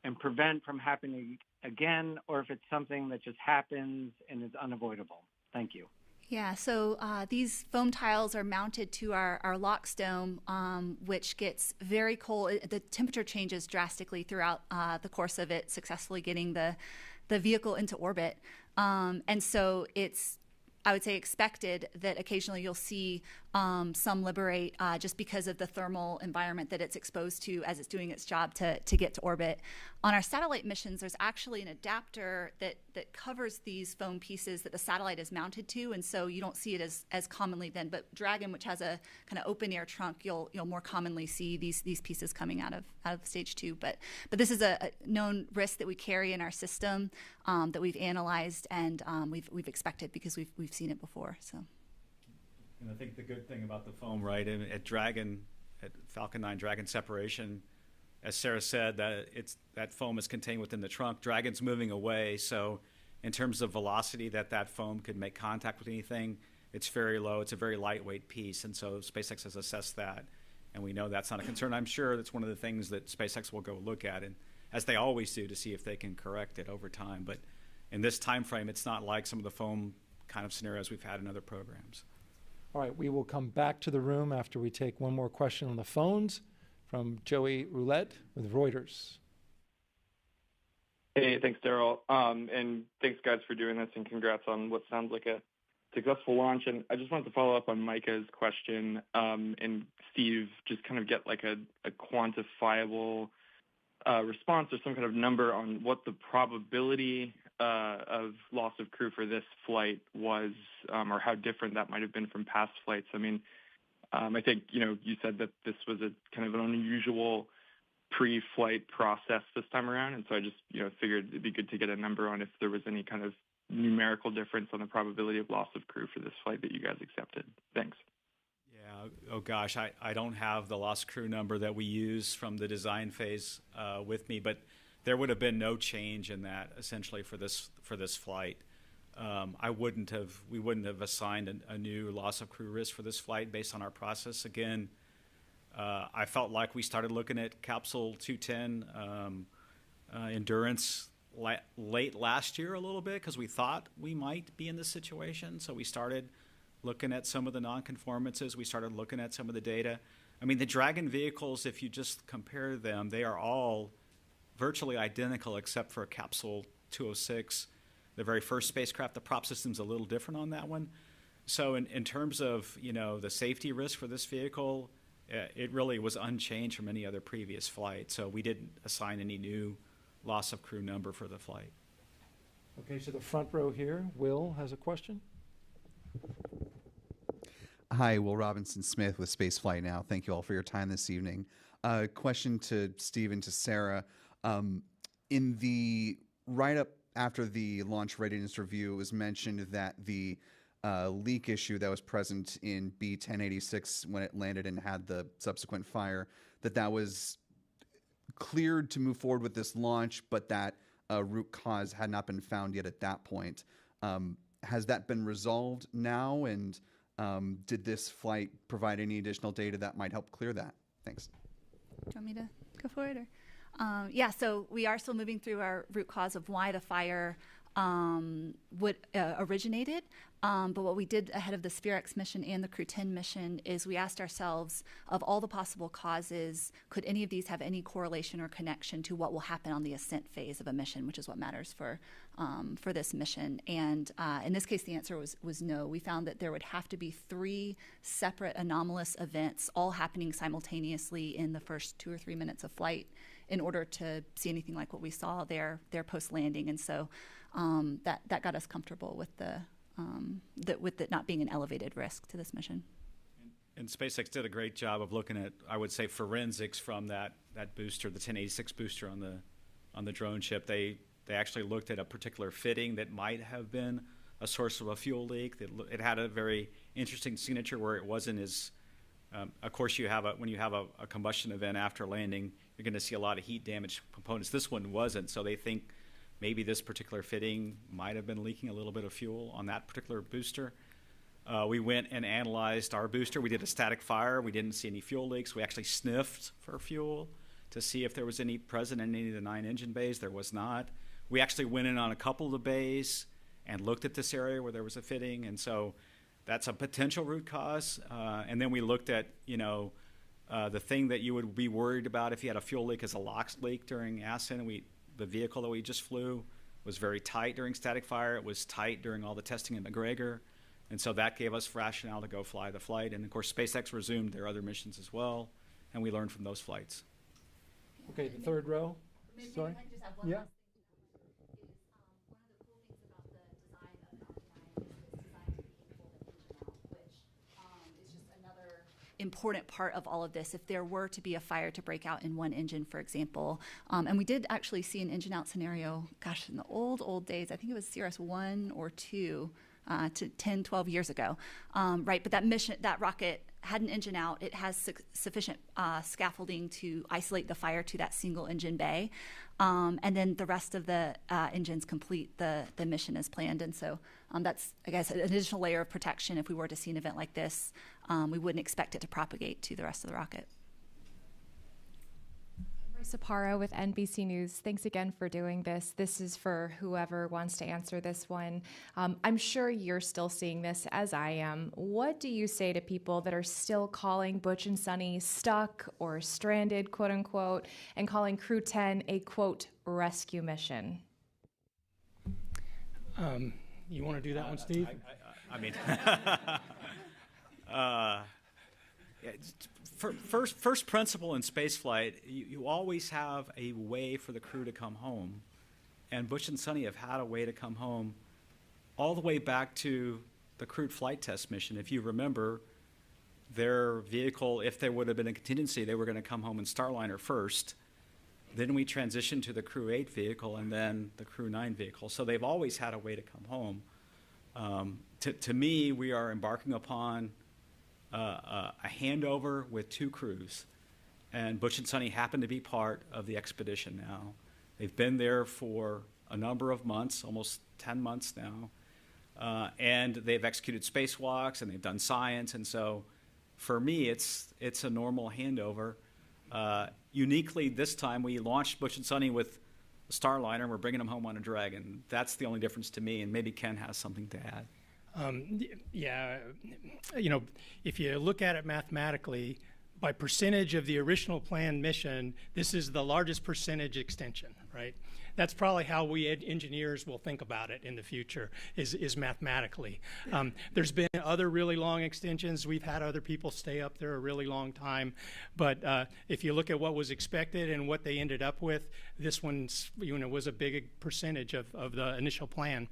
and prevent from happening again, or if it's something that just happens and is unavoidable. Thank you. Yeah, so these foam tiles are mounted to our LOX dome, which gets very cold. The temperature changes drastically throughout the course of it successfully getting the vehicle into orbit. And so it's, I would say, expected that occasionally you'll see some liberate just because of the thermal environment that it's exposed to as it's doing its job to get to orbit. On our satellite missions, there's actually an adapter that covers these foam pieces that the satellite is mounted to, and so you don't see it as commonly then. But Dragon, which has a kind of open air trunk, you'll more commonly see these pieces coming out of stage 2. But this is a known risk that we carry in our system that we've analyzed and we've expected because we've seen it before. So. And I think the good thing about the foam, right, at Falcon 9 Dragon separation, as Sarah said, that foam is contained within the trunk. Dragon's moving away, so in terms of velocity that foam could make contact with anything, it's very low. It's a very lightweight piece, and so SpaceX has assessed that, and we know that's not a concern. I'm sure that's one of the things that SpaceX will go look at, and as they always do, to see if they can correct it over time. But in this time frame, it's not like some of the foam kind of scenarios we've had in other programs. All right, we will come back to the room after we take one more question on the phones from Joey Roulette with Reuters. Hey, thanks, Daryl. And thanks, guys, for doing this, and congrats on what sounds like a successful launch. And I just wanted to follow up on Micah's question, and Steve, just kind of get like a quantifiable response or some kind of number on what the probability of loss of crew for this flight was, or how different that might have been from past flights. I mean, I think, you said that this was a kind of an unusual pre-flight process this time around, and so I just, figured it'd be good to get a number on if there was any kind of numerical difference on the probability of loss of crew for this flight that you guys accepted. Thanks. Yeah, oh gosh, I don't have the lost crew number that we use from the design phase with me, but there would have been no change in that essentially for this flight. We wouldn't have assigned a new loss of crew risk for this flight based on our process. Again, I felt like we started looking at capsule 210 endurance late last year a little bit because we thought we might be in this situation. So we started looking at some of the nonconformances. We started looking at some of the data. I mean, the Dragon vehicles, if you just compare them, they are all virtually identical except for Capsule 206, the very first spacecraft. The prop system's a little different on that one. So in terms of, the safety risk for this vehicle, it really was unchanged from any other previous flight. So we didn't assign any new loss of crew number for the flight. Okay, so the front row here, Will has a question. Hi, Will Robinson-Smith with Spaceflight Now. Thank you all for your time this evening. Question to Steve and to Sarah. In the write-up after the launch readiness review, it was mentioned that the leak issue that was present in B-1086 when it landed and had the subsequent fire, that was cleared to move forward with this launch, but that root cause had not been found yet at that point. Has that been resolved now, and did this flight provide any additional data that might help clear that? Thanks. Do you want me to go for it? Or? Yeah, so we are still moving through our root cause of why the fire originated. But what we did ahead of the SpaceX mission and the Crew-10 mission is we asked ourselves, of all the possible causes, could any of these have any correlation or connection to what will happen on the ascent phase of a mission, which is what matters for this mission. And in this case, the answer was no. We found that there would have to be 3 separate anomalous events all happening simultaneously in the first 2 or 3 minutes of flight in order to see anything like what we saw there post-landing. And so that got us comfortable with with it not being an elevated risk to this mission. And SpaceX did a great job of looking at, I would say, forensics from that booster, the 1086 booster on the drone ship. They actually looked at a particular fitting that might have been a source of a fuel leak. It had a very interesting signature where it wasn't as, of course, when you have a combustion event after landing, you're going to see a lot of heat damage components. This one wasn't, so they think maybe this particular fitting might have been leaking a little bit of fuel on that particular booster. We went and analyzed our booster. We did a static fire. We didn't see any fuel leaks. We actually sniffed for fuel to see if there was any present in any of the 9 engine bays. There was not. We actually went in on a couple of the bays and looked at this area where there was a fitting, and so that's a potential root cause. And then we looked at, the thing that you would be worried about if you had a fuel leak is a LOX leak during ascent. And the vehicle that we just flew was very tight during static fire. It was tight during all the testing at McGregor. And so that gave us rationale to go fly the flight. And of course, SpaceX resumed their other missions as well, and we learned from those flights. Okay, the third row. Sorry? Yeah. Important part of all of this if there were to be a fire to break out in one engine, for example. And we did actually see an engine out scenario, in the old days. I think it was CRS-1 or 2 to 10, 12 years ago. Right, but that rocket had an engine out. It has sufficient scaffolding to isolate the fire to that single engine bay. And then the rest of the engines complete the mission as planned. And so that's, I guess, an additional layer of protection. If we were to see an event like this, we wouldn't expect it to propagate to the rest of the rocket. Saparo with NBC News. Thanks again for doing this. This is for whoever wants to answer this one. I'm sure you're still seeing this as I am. What do you say to people that are still calling Butch and Sunny stuck or stranded, quote unquote, and calling Crew-10 a, quote, rescue mission? You want to do that one, Steve? I mean, first principle in spaceflight, you always have a way for the crew to come home. And Butch and Sunny have had a way to come home all the way back to the crewed flight test mission. If you remember, their vehicle, if there would have been a contingency, they were going to come home in Starliner first. Then we transitioned to the Crew-8 vehicle and then the Crew-9 vehicle. So they've always had a way to come home. To me, we are embarking upon a handover with 2 crews, and Butch and Sunny happen to be part of the expedition now. They've been there for a number of months, almost 10 months now, and they've executed spacewalks and they've done science. And so, for me, it's a normal handover. Uniquely, this time we launched Butch and Sunny with a Starliner, and we're bringing them home on a Dragon. That's the only difference to me, and maybe Ken has something to add. Yeah, if you look at it mathematically, by percentage of the original planned mission, this is the largest percentage extension, right? That's probably how we engineers will think about it in the future, is mathematically. There's been other really long extensions. We've had other people stay up there a really long time. But if you look at what was expected and what they ended up with, this one's, was a big percentage of the initial plan.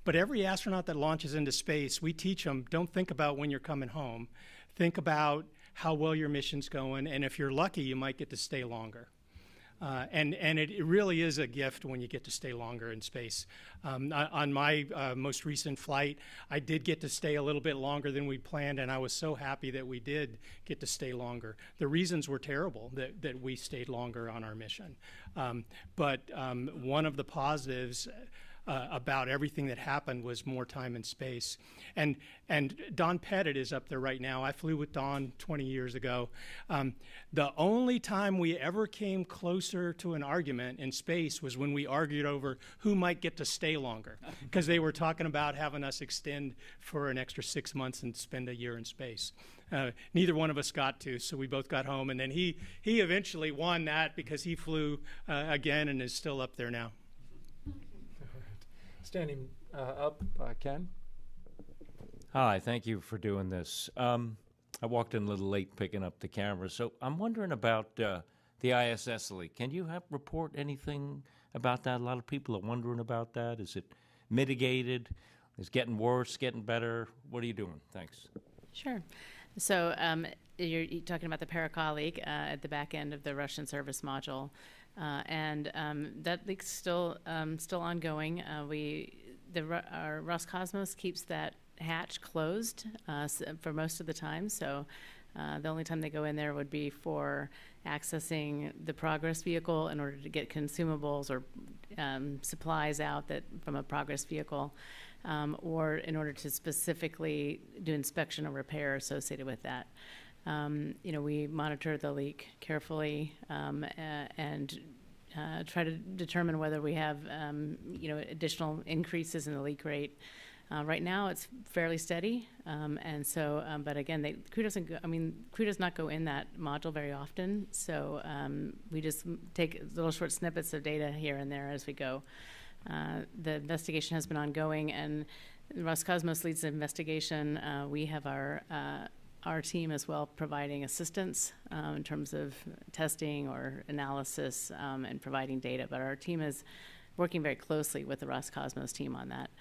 But every astronaut that launches into space, we teach them, don't think about when you're coming home. Think about how well your mission's going, and if you're lucky, you might get to stay longer. And it really is a gift when you get to stay longer in space. On my most recent flight, I did get to stay a little bit longer than we'd planned, and I was so happy that we did get to stay longer. The reasons were terrible that we stayed longer on our mission. But one of the positives about everything that happened was more time in space. And Don Pettit is up there right now. I flew with Don 20 years ago. The only time we ever came closer to an argument in space was when we argued over who might get to stay longer, because they were talking about having us extend for an extra 6 months and spend a year in space. Neither one of us got to, so we both got home. And then he eventually won that because he flew again and is still up there now. Standing up, Ken. Hi, thank you for doing this. I walked in a little late picking up the camera, so I'm wondering about the ISS leak. Can you report anything about that? A lot of people are wondering about that. Is it mitigated? Is it getting worse, getting better? What are you doing? Thanks. Sure. So you're talking about the Paracol leak at the back end of the Russian service module. And that leak's still ongoing. Our Roscosmos keeps that hatch closed for most of the time. So the only time they go in there would be for accessing the Progress vehicle in order to get consumables or supplies out from a Progress vehicle, or in order to specifically do inspection or repair associated with that. We monitor the leak carefully and try to determine whether we have, additional increases in the leak rate. Right now, it's fairly steady, and so. But again, Crew does not go in that module very often. So we just take little short snippets of data here and there as we go. The investigation has been ongoing, and Roscosmos leads the investigation. We have our team as well providing assistance in terms of testing or analysis and providing data. But our team is working very closely with the Roscosmos team on that.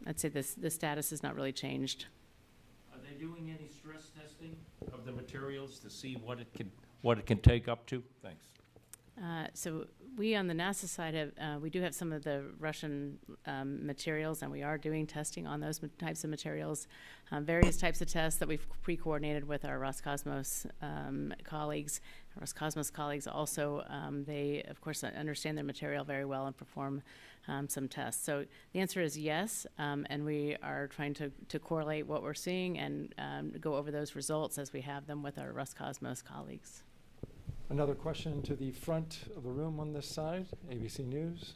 I'd say the status has not really changed. Are they doing any stress testing of the materials to see what it can take up to? Thanks. So we on the NASA side we do have some of the Russian materials, and we are doing testing on those types of materials, various types of tests that we've pre-coordinated with our Roscosmos colleagues. Our Roscosmos colleagues also, they of course understand their material very well and perform some tests. So the answer is yes, and we are trying to correlate what we're seeing and go over those results as we have them with our Roscosmos colleagues. Another question to the front of the room on this side, ABC News.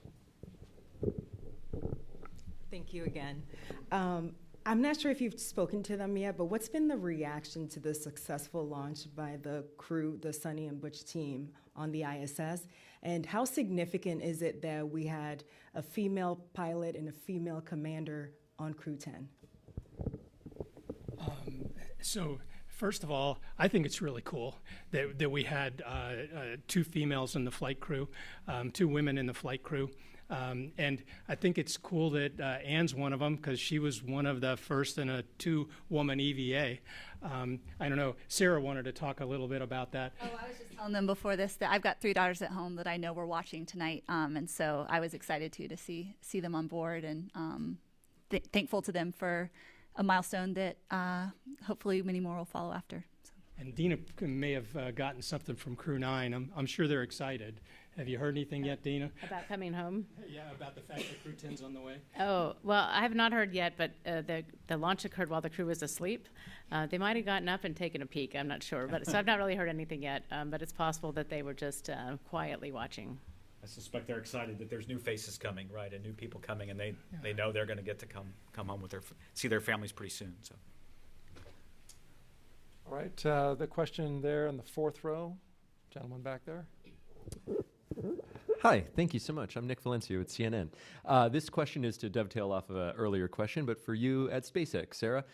Thank you again. I'm not sure if you've spoken to them yet, but what's been the reaction to the successful launch by the crew, the Sunny and Butch team on the ISS? And how significant is it that we had a female pilot and a female commander on Crew-10? First of all, I think it's really cool that we had two females in the flight crew, two women in the flight crew. And I think it's cool that Anne's one of them, because she was one of the first in a two-woman EVA. I don't know, Sarah wanted to talk a little bit about that. Oh, I was just telling them before this that I've got 3 daughters at home that I know were watching tonight, and so I was excited to see them on board, and thankful to them for a milestone that hopefully many more will follow after. So. And Dina may have gotten something from Crew-9. I'm sure they're excited. Have you heard anything yet, Dina? About coming home? Yeah, about the fact that Crew-10's on the way. Oh, well, I have not heard yet, but the launch occurred while the crew was asleep. They might have gotten up and taken a peek. I'm not sure. So I've not really heard anything yet, but it's possible that they were just quietly watching. I suspect they're excited that there's new faces coming, right, and new people coming, and they know they're going to get to come home with see their families pretty soon. So. All right, the question there in the fourth row, gentleman back there. Hi, thank you so much. I'm Nick Valencia with CNN. This question is to dovetail off of an earlier question, but for you at SpaceX, Sarah.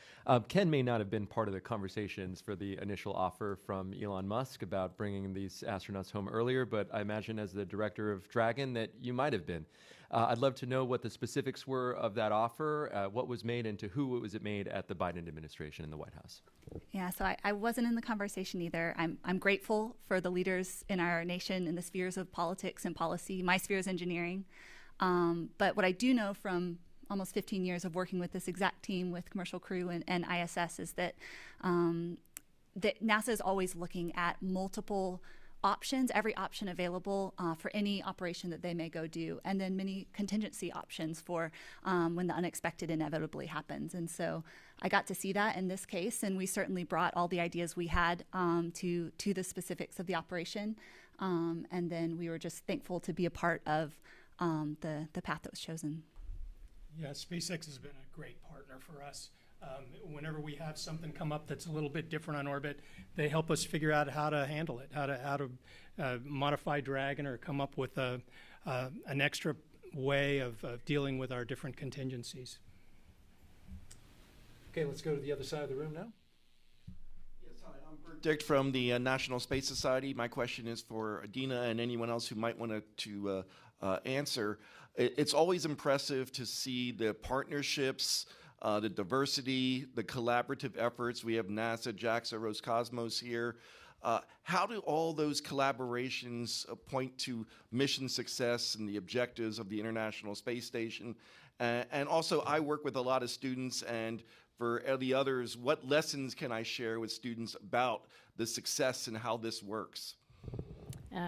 Ken may not have been part of the conversations for the initial offer from Elon Musk about bringing these astronauts home earlier, but I imagine as the director of Dragon that you might have been. I'd love to know what the specifics were of that offer, what was made, and to who was it made at the Biden administration in the White House. Yeah, so I wasn't in the conversation either. I'm grateful for the leaders in our nation in the spheres of politics and policy. My sphere is engineering. But what I do know from almost 15 years of working with this exact team with Commercial Crew and ISS is that NASA is always looking at multiple options, every option available for any operation that they may go do, and then many contingency options for when the unexpected inevitably happens. And so I got to see that in this case, and we certainly brought all the ideas we had to the specifics of the operation. And then we were just thankful to be a part of the path that was chosen. Yeah, SpaceX has been a great partner for us. Whenever we have something come up that's a little bit different on orbit, they help us figure out how to handle it, how to modify Dragon or come up with an extra way of dealing with our different contingencies. Okay, let's go to the other side of the room now. Yes, hi, I'm Bert Dick from the National Space Society. My question is for Dina and anyone else who might want to answer. It's always impressive to see the partnerships, the diversity, the collaborative efforts. We have NASA, JAXA, Roscosmos here. How do all those collaborations point to mission success and the objectives of the International Space Station? And also, I work with a lot of students, and for the others, what lessons can I share with students about the success and how this works?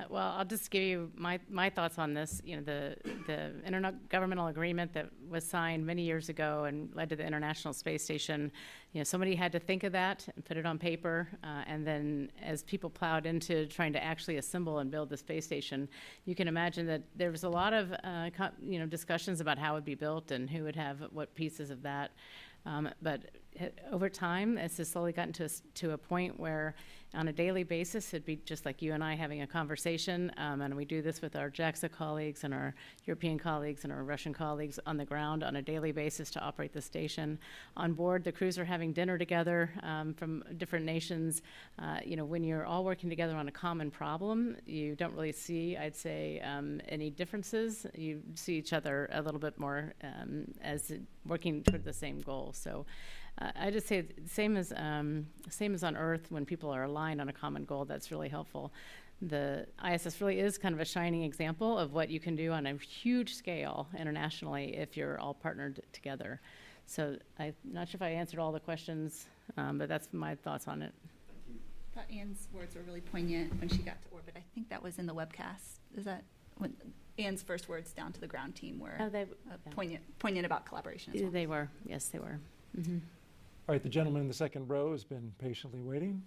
Well, I'll just give you my thoughts on this. You know, the intergovernmental agreement that was signed many years ago and led to the International Space Station. You know, somebody had to think of that and put it on paper, and then as people plowed into trying to actually assemble and build the space station, you can imagine that there was a lot of discussions about how it would be built and who would have what pieces of that. But over time, it's just slowly gotten to a point where on a daily basis, it'd be just like you and I having a conversation, and we do this with our JAXA colleagues and our European colleagues and our Russian colleagues on the ground on a daily basis to operate the station. On board, the crews are having dinner together from different nations. When you're all working together on a common problem, you don't really see, I'd say, any differences. You see each other a little bit more as working toward the same goal. So I just say same as on Earth, when people are aligned on a common goal, that's really helpful. The ISS really is kind of a shining example of what you can do on a huge scale internationally if you're all partnered together. So I'm not sure if I answered all the questions, but that's my thoughts on it. I thought Anne's words were really poignant when she got to orbit. I think that was in the webcast. Is that when Anne's first words down to the ground team were poignant about collaboration as well? They were. Yes, they were. Mm-hmm. All right, the gentleman in the second row has been patiently waiting.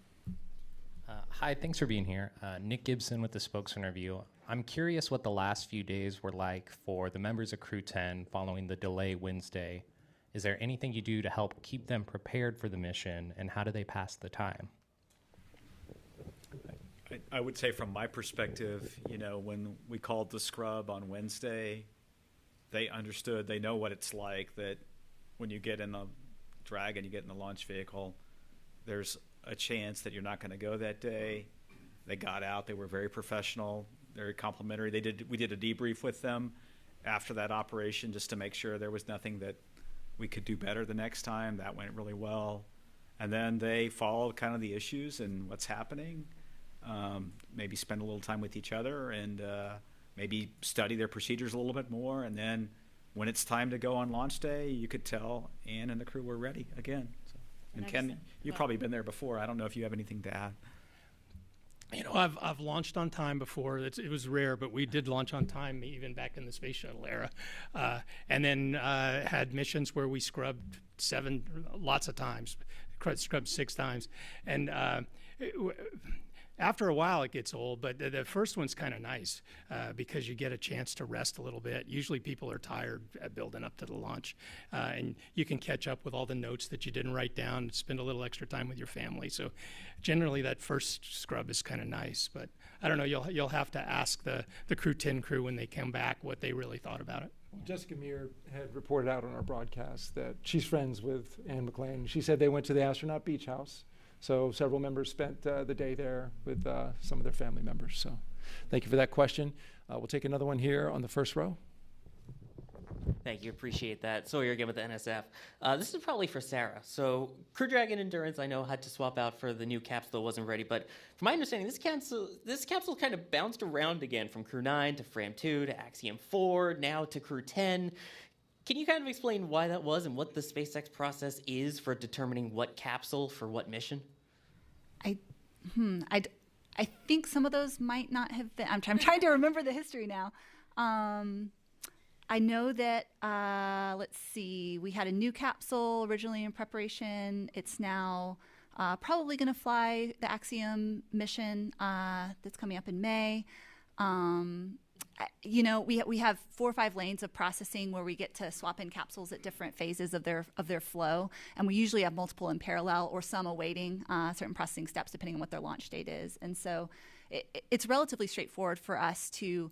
Hi, thanks for being here. Nick Gibson with the Spokesman Review. I'm curious what the last few days were like for the members of Crew-10 following the delay Wednesday. Is there anything you do to help keep them prepared for the mission, and how do they pass the time? I would say from my perspective, when we called the scrub on Wednesday, they understood, they know what it's like, that when you get in the Dragon, you get in the launch vehicle, there's a chance that you're not going to go that day. They got out. They were very professional, very complimentary. We did a debrief with them after that operation just to make sure there was nothing that we could do better the next time. That went really well. And then they followed kind of the issues and what's happening, maybe spend a little time with each other and maybe study their procedures a little bit more. And then when it's time to go on launch day, you could tell Anne and the crew were ready again. So, and Ken, you've probably been there before. I don't know if you have anything to add. I've launched on time before. It was rare, but we did launch on time even back in the space shuttle era. And then had missions where we scrubbed lots of times, scrubbed 6 times. And after a while it gets old, but the first one's kind of nice because you get a chance to rest a little bit. Usually people are tired building up to the launch, and you can catch up with all the notes that you didn't write down, spend a little extra time with your family. So generally that first scrub is kind of nice, but I don't know, you'll have to ask the Crew-10 crew when they come back what they really thought about it. Jessica Meir had reported out on our broadcast that she's friends with Anne McClain. She said they went to the astronaut beach house. So several members spent the day there with some of their family members. So thank you for that question. We'll take another one here on the first row. Thank you, appreciate that. Sawyer again with the NSF. This is probably for Sarah. So Crew Dragon Endurance, I know, had to swap out for the new capsule that wasn't ready, but from my understanding, this capsule kind of bounced around again from Crew 9 to Fram 2 to Axiom 4, now to Crew 10. Can you kind of explain why that was and what the SpaceX process is for determining what capsule for what mission? I think some of those might not have been. I'm trying to remember the history now. I know that, let's see, we had a new capsule originally in preparation. It's now probably going to fly the Axiom mission that's coming up in May. You know, we have 4 or 5 lanes of processing where we get to swap in capsules at different phases of their flow, and we usually have multiple in parallel or some awaiting certain processing steps depending on what their launch date is. And so it's relatively straightforward for us to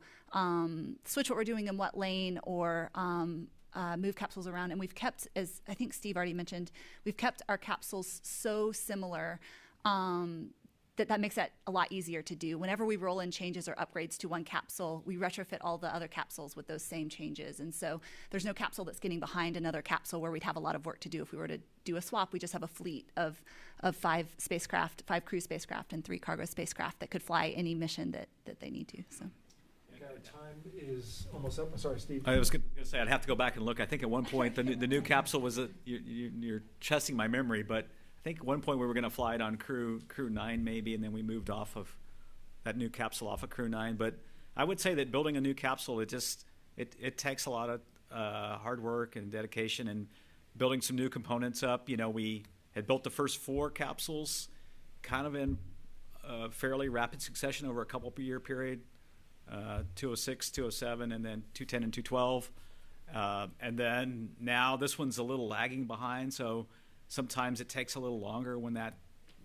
switch what we're doing in what lane or move capsules around. And we've kept, as I think Steve already mentioned, we've kept our capsules so similar that makes that a lot easier to do. Whenever we roll in changes or upgrades to one capsule, we retrofit all the other capsules with those same changes. And so there's no capsule that's getting behind another capsule where we'd have a lot of work to do if we were to do a swap. We just have a fleet of 5 spacecraft, 5 crew spacecraft and 3 cargo spacecraft that could fly any mission that they need to. So. Okay, time is almost up. Sorry, Steve. I was going to say I'd have to go back and look. I think at one point the new capsule was you're testing my memory, but I think at one point we were going to fly it on Crew 9 maybe, and then we moved off of that new capsule off of Crew 9. But I would say that building a new capsule, it takes a lot of hard work and dedication, and building some new components up. You know, we had built the first 4 capsules kind of in fairly rapid succession over a couple of year period, 206, 207, and then 210 and 212. And then now this one's a little lagging behind, so sometimes it takes a little longer when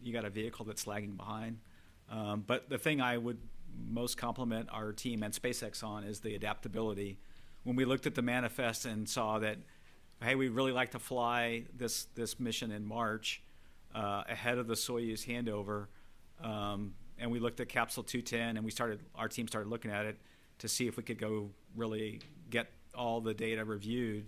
you got a vehicle that's lagging behind. But the thing I would most compliment our team and SpaceX on is the adaptability. When we looked at the manifest and saw that, hey, we'd really like to fly this mission in March ahead of the Soyuz handover, and we looked at Capsule 210, and our team started looking at it to see if we could go really get all the data reviewed.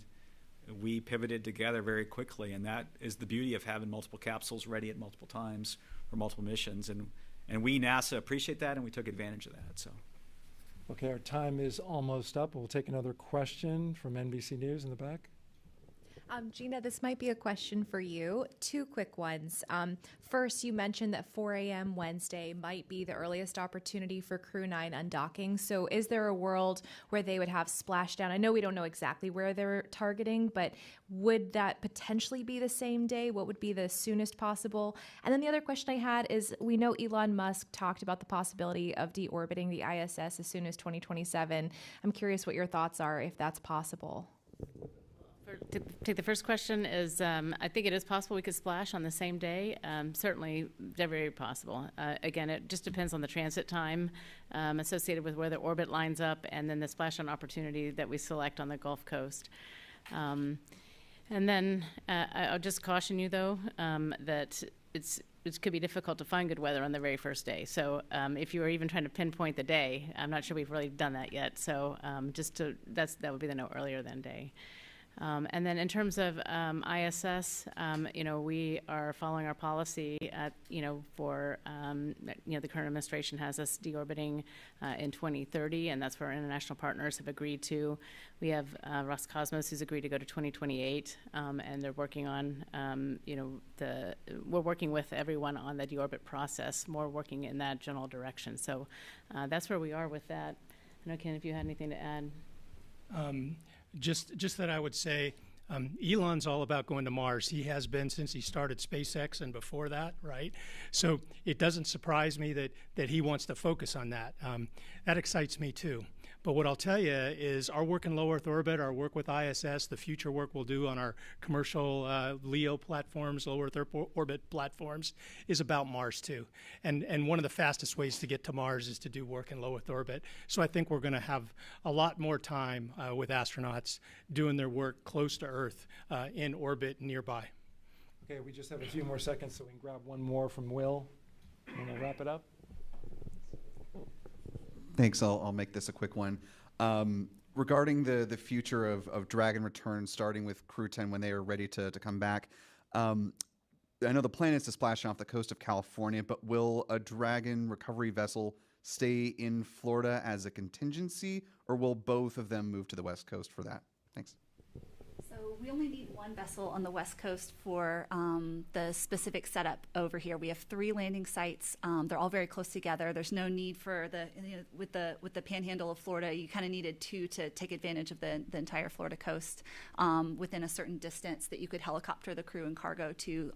We pivoted together very quickly, and that is the beauty of having multiple capsules ready at multiple times for multiple missions. And we, NASA, appreciate that, and we took advantage of that. So, Okay, our time is almost up. We'll take another question from NBC News in the back. Gina, this might be a question for you. 2 quick ones. First, you mentioned that 4 a.m. Wednesday might be the earliest opportunity for Crew 9 undocking. So is there a world where they would have splashdown? I know we don't know exactly where they're targeting, but would that potentially be the same day? What would be the soonest possible? And then the other question I had is, we know Elon Musk talked about the possibility of deorbiting the ISS as soon as 2027. I'm curious what your thoughts are, if that's possible. To take the first question is, I think it is possible we could splash on the same day. Certainly, very, very possible. Again, it just depends on the transit time associated with where the orbit lines up, and then the splashdown opportunity that we select on the Gulf Coast. And then I'll just caution you, though, that it could be difficult to find good weather on the very first day. So if you were even trying to pinpoint the day, I'm not sure we've really done that yet. So that would be the no earlier than day. And then in terms of ISS, we are following our policy for the current administration has us deorbiting in 2030, and that's where our international partners have agreed to. We have Roscosmos, who's agreed to go to 2028, and they're working on, we're working with everyone on the deorbit process, more working in that general direction. So that's where we are with that. I know, Ken, if you had anything to add. Just that I would say Elon's all about going to Mars. He has been since he started SpaceX and before that, right? So it doesn't surprise me that he wants to focus on that. That excites me too. But what I'll tell you is our work in low Earth orbit, our work with ISS, the future work we'll do on our commercial LEO platforms, low Earth orbit platforms, is about Mars too. And one of the fastest ways to get to Mars is to do work in low Earth orbit. So I think we're going to have a lot more time with astronauts doing their work close to Earth in orbit nearby. Okay, we just have a few more seconds, so we can grab one more from Will, and we'll wrap it up. Thanks. I'll make this a quick one. Regarding the future of Dragon return, starting with Crew-10 when they are ready to come back, I know the plan is to splash off the coast of California, but will a Dragon recovery vessel stay in Florida as a contingency, or will both of them move to the West Coast for that? Thanks. So we only need one vessel on the West Coast for the specific setup over here. We have 3 landing sites. They're all very close together. There's no need for with the panhandle of Florida, you kind of needed 2 to take advantage of the entire Florida coast within a certain distance that you could helicopter the crew and cargo to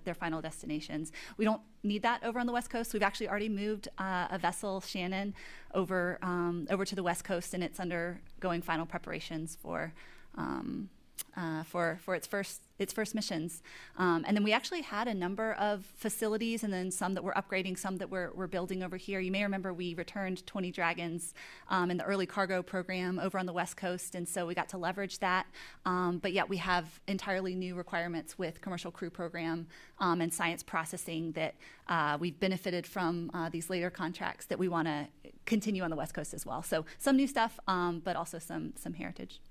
their final destinations. We don't need that over on the West Coast. We've actually already moved a vessel, Shannon, over to the West Coast, and it's undergoing final preparations for its first missions. And then we actually had a number of facilities, and then some that we're upgrading, some that we're building over here. You may remember we returned 20 Dragons in the early cargo program over on the West Coast, and so we got to leverage that. But yet we have entirely new requirements with commercial crew program and science processing that we've benefited from these later contracts that we want to continue on the West Coast as well. So some new stuff, but also some heritage.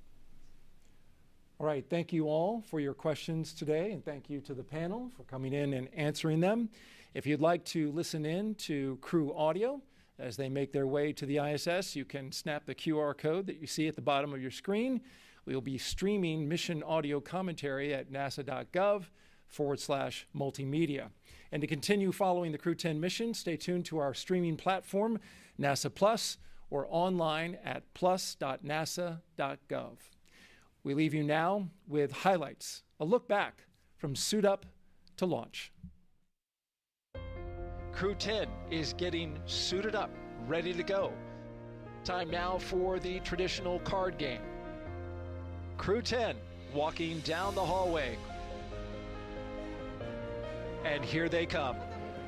All right, thank you all for your questions today, and thank you to the panel for coming in and answering them. If you'd like to listen in to crew audio as they make their way to the ISS, you can snap the QR code that you see at the bottom of your screen. We'll be streaming mission audio commentary at nasa.gov/multimedia. And to continue following the Crew-10 mission, stay tuned to our streaming platform, NASA Plus, or online at plus.nasa.gov. We leave you now with highlights, a look back from suit up to launch. Crew-10 is getting suited up, ready to go. Time now for the traditional card game. Crew-10 walking down the hallway. And here they come,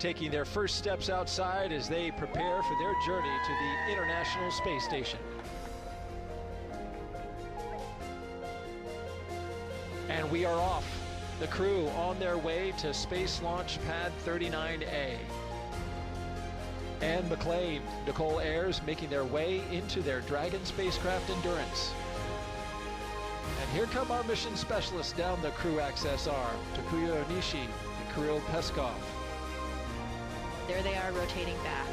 taking their first steps outside as they prepare for their journey to the International Space Station. And we are off. The crew on their way to Space Launch Pad 39A. And McClain, Nichole Ayers making their way into their Dragon spacecraft Endurance. And here come our mission specialists down the crew access arm, Takuya Onishi and Kirill Peskov. There they are rotating back.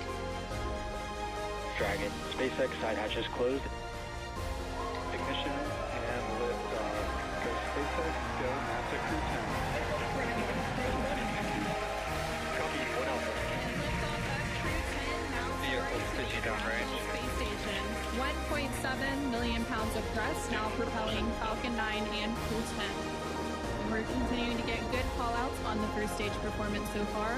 Dragon, SpaceX side hatches closed. Ignition and liftoff. Go SpaceX, go NASA Crew-10. Copy, what else? Vehicle pitching downrange. Space Station. 1.7 million pounds of thrust now propelling Falcon 9 and Crew-10. We're continuing to get good call-outs on the first stage performance so far.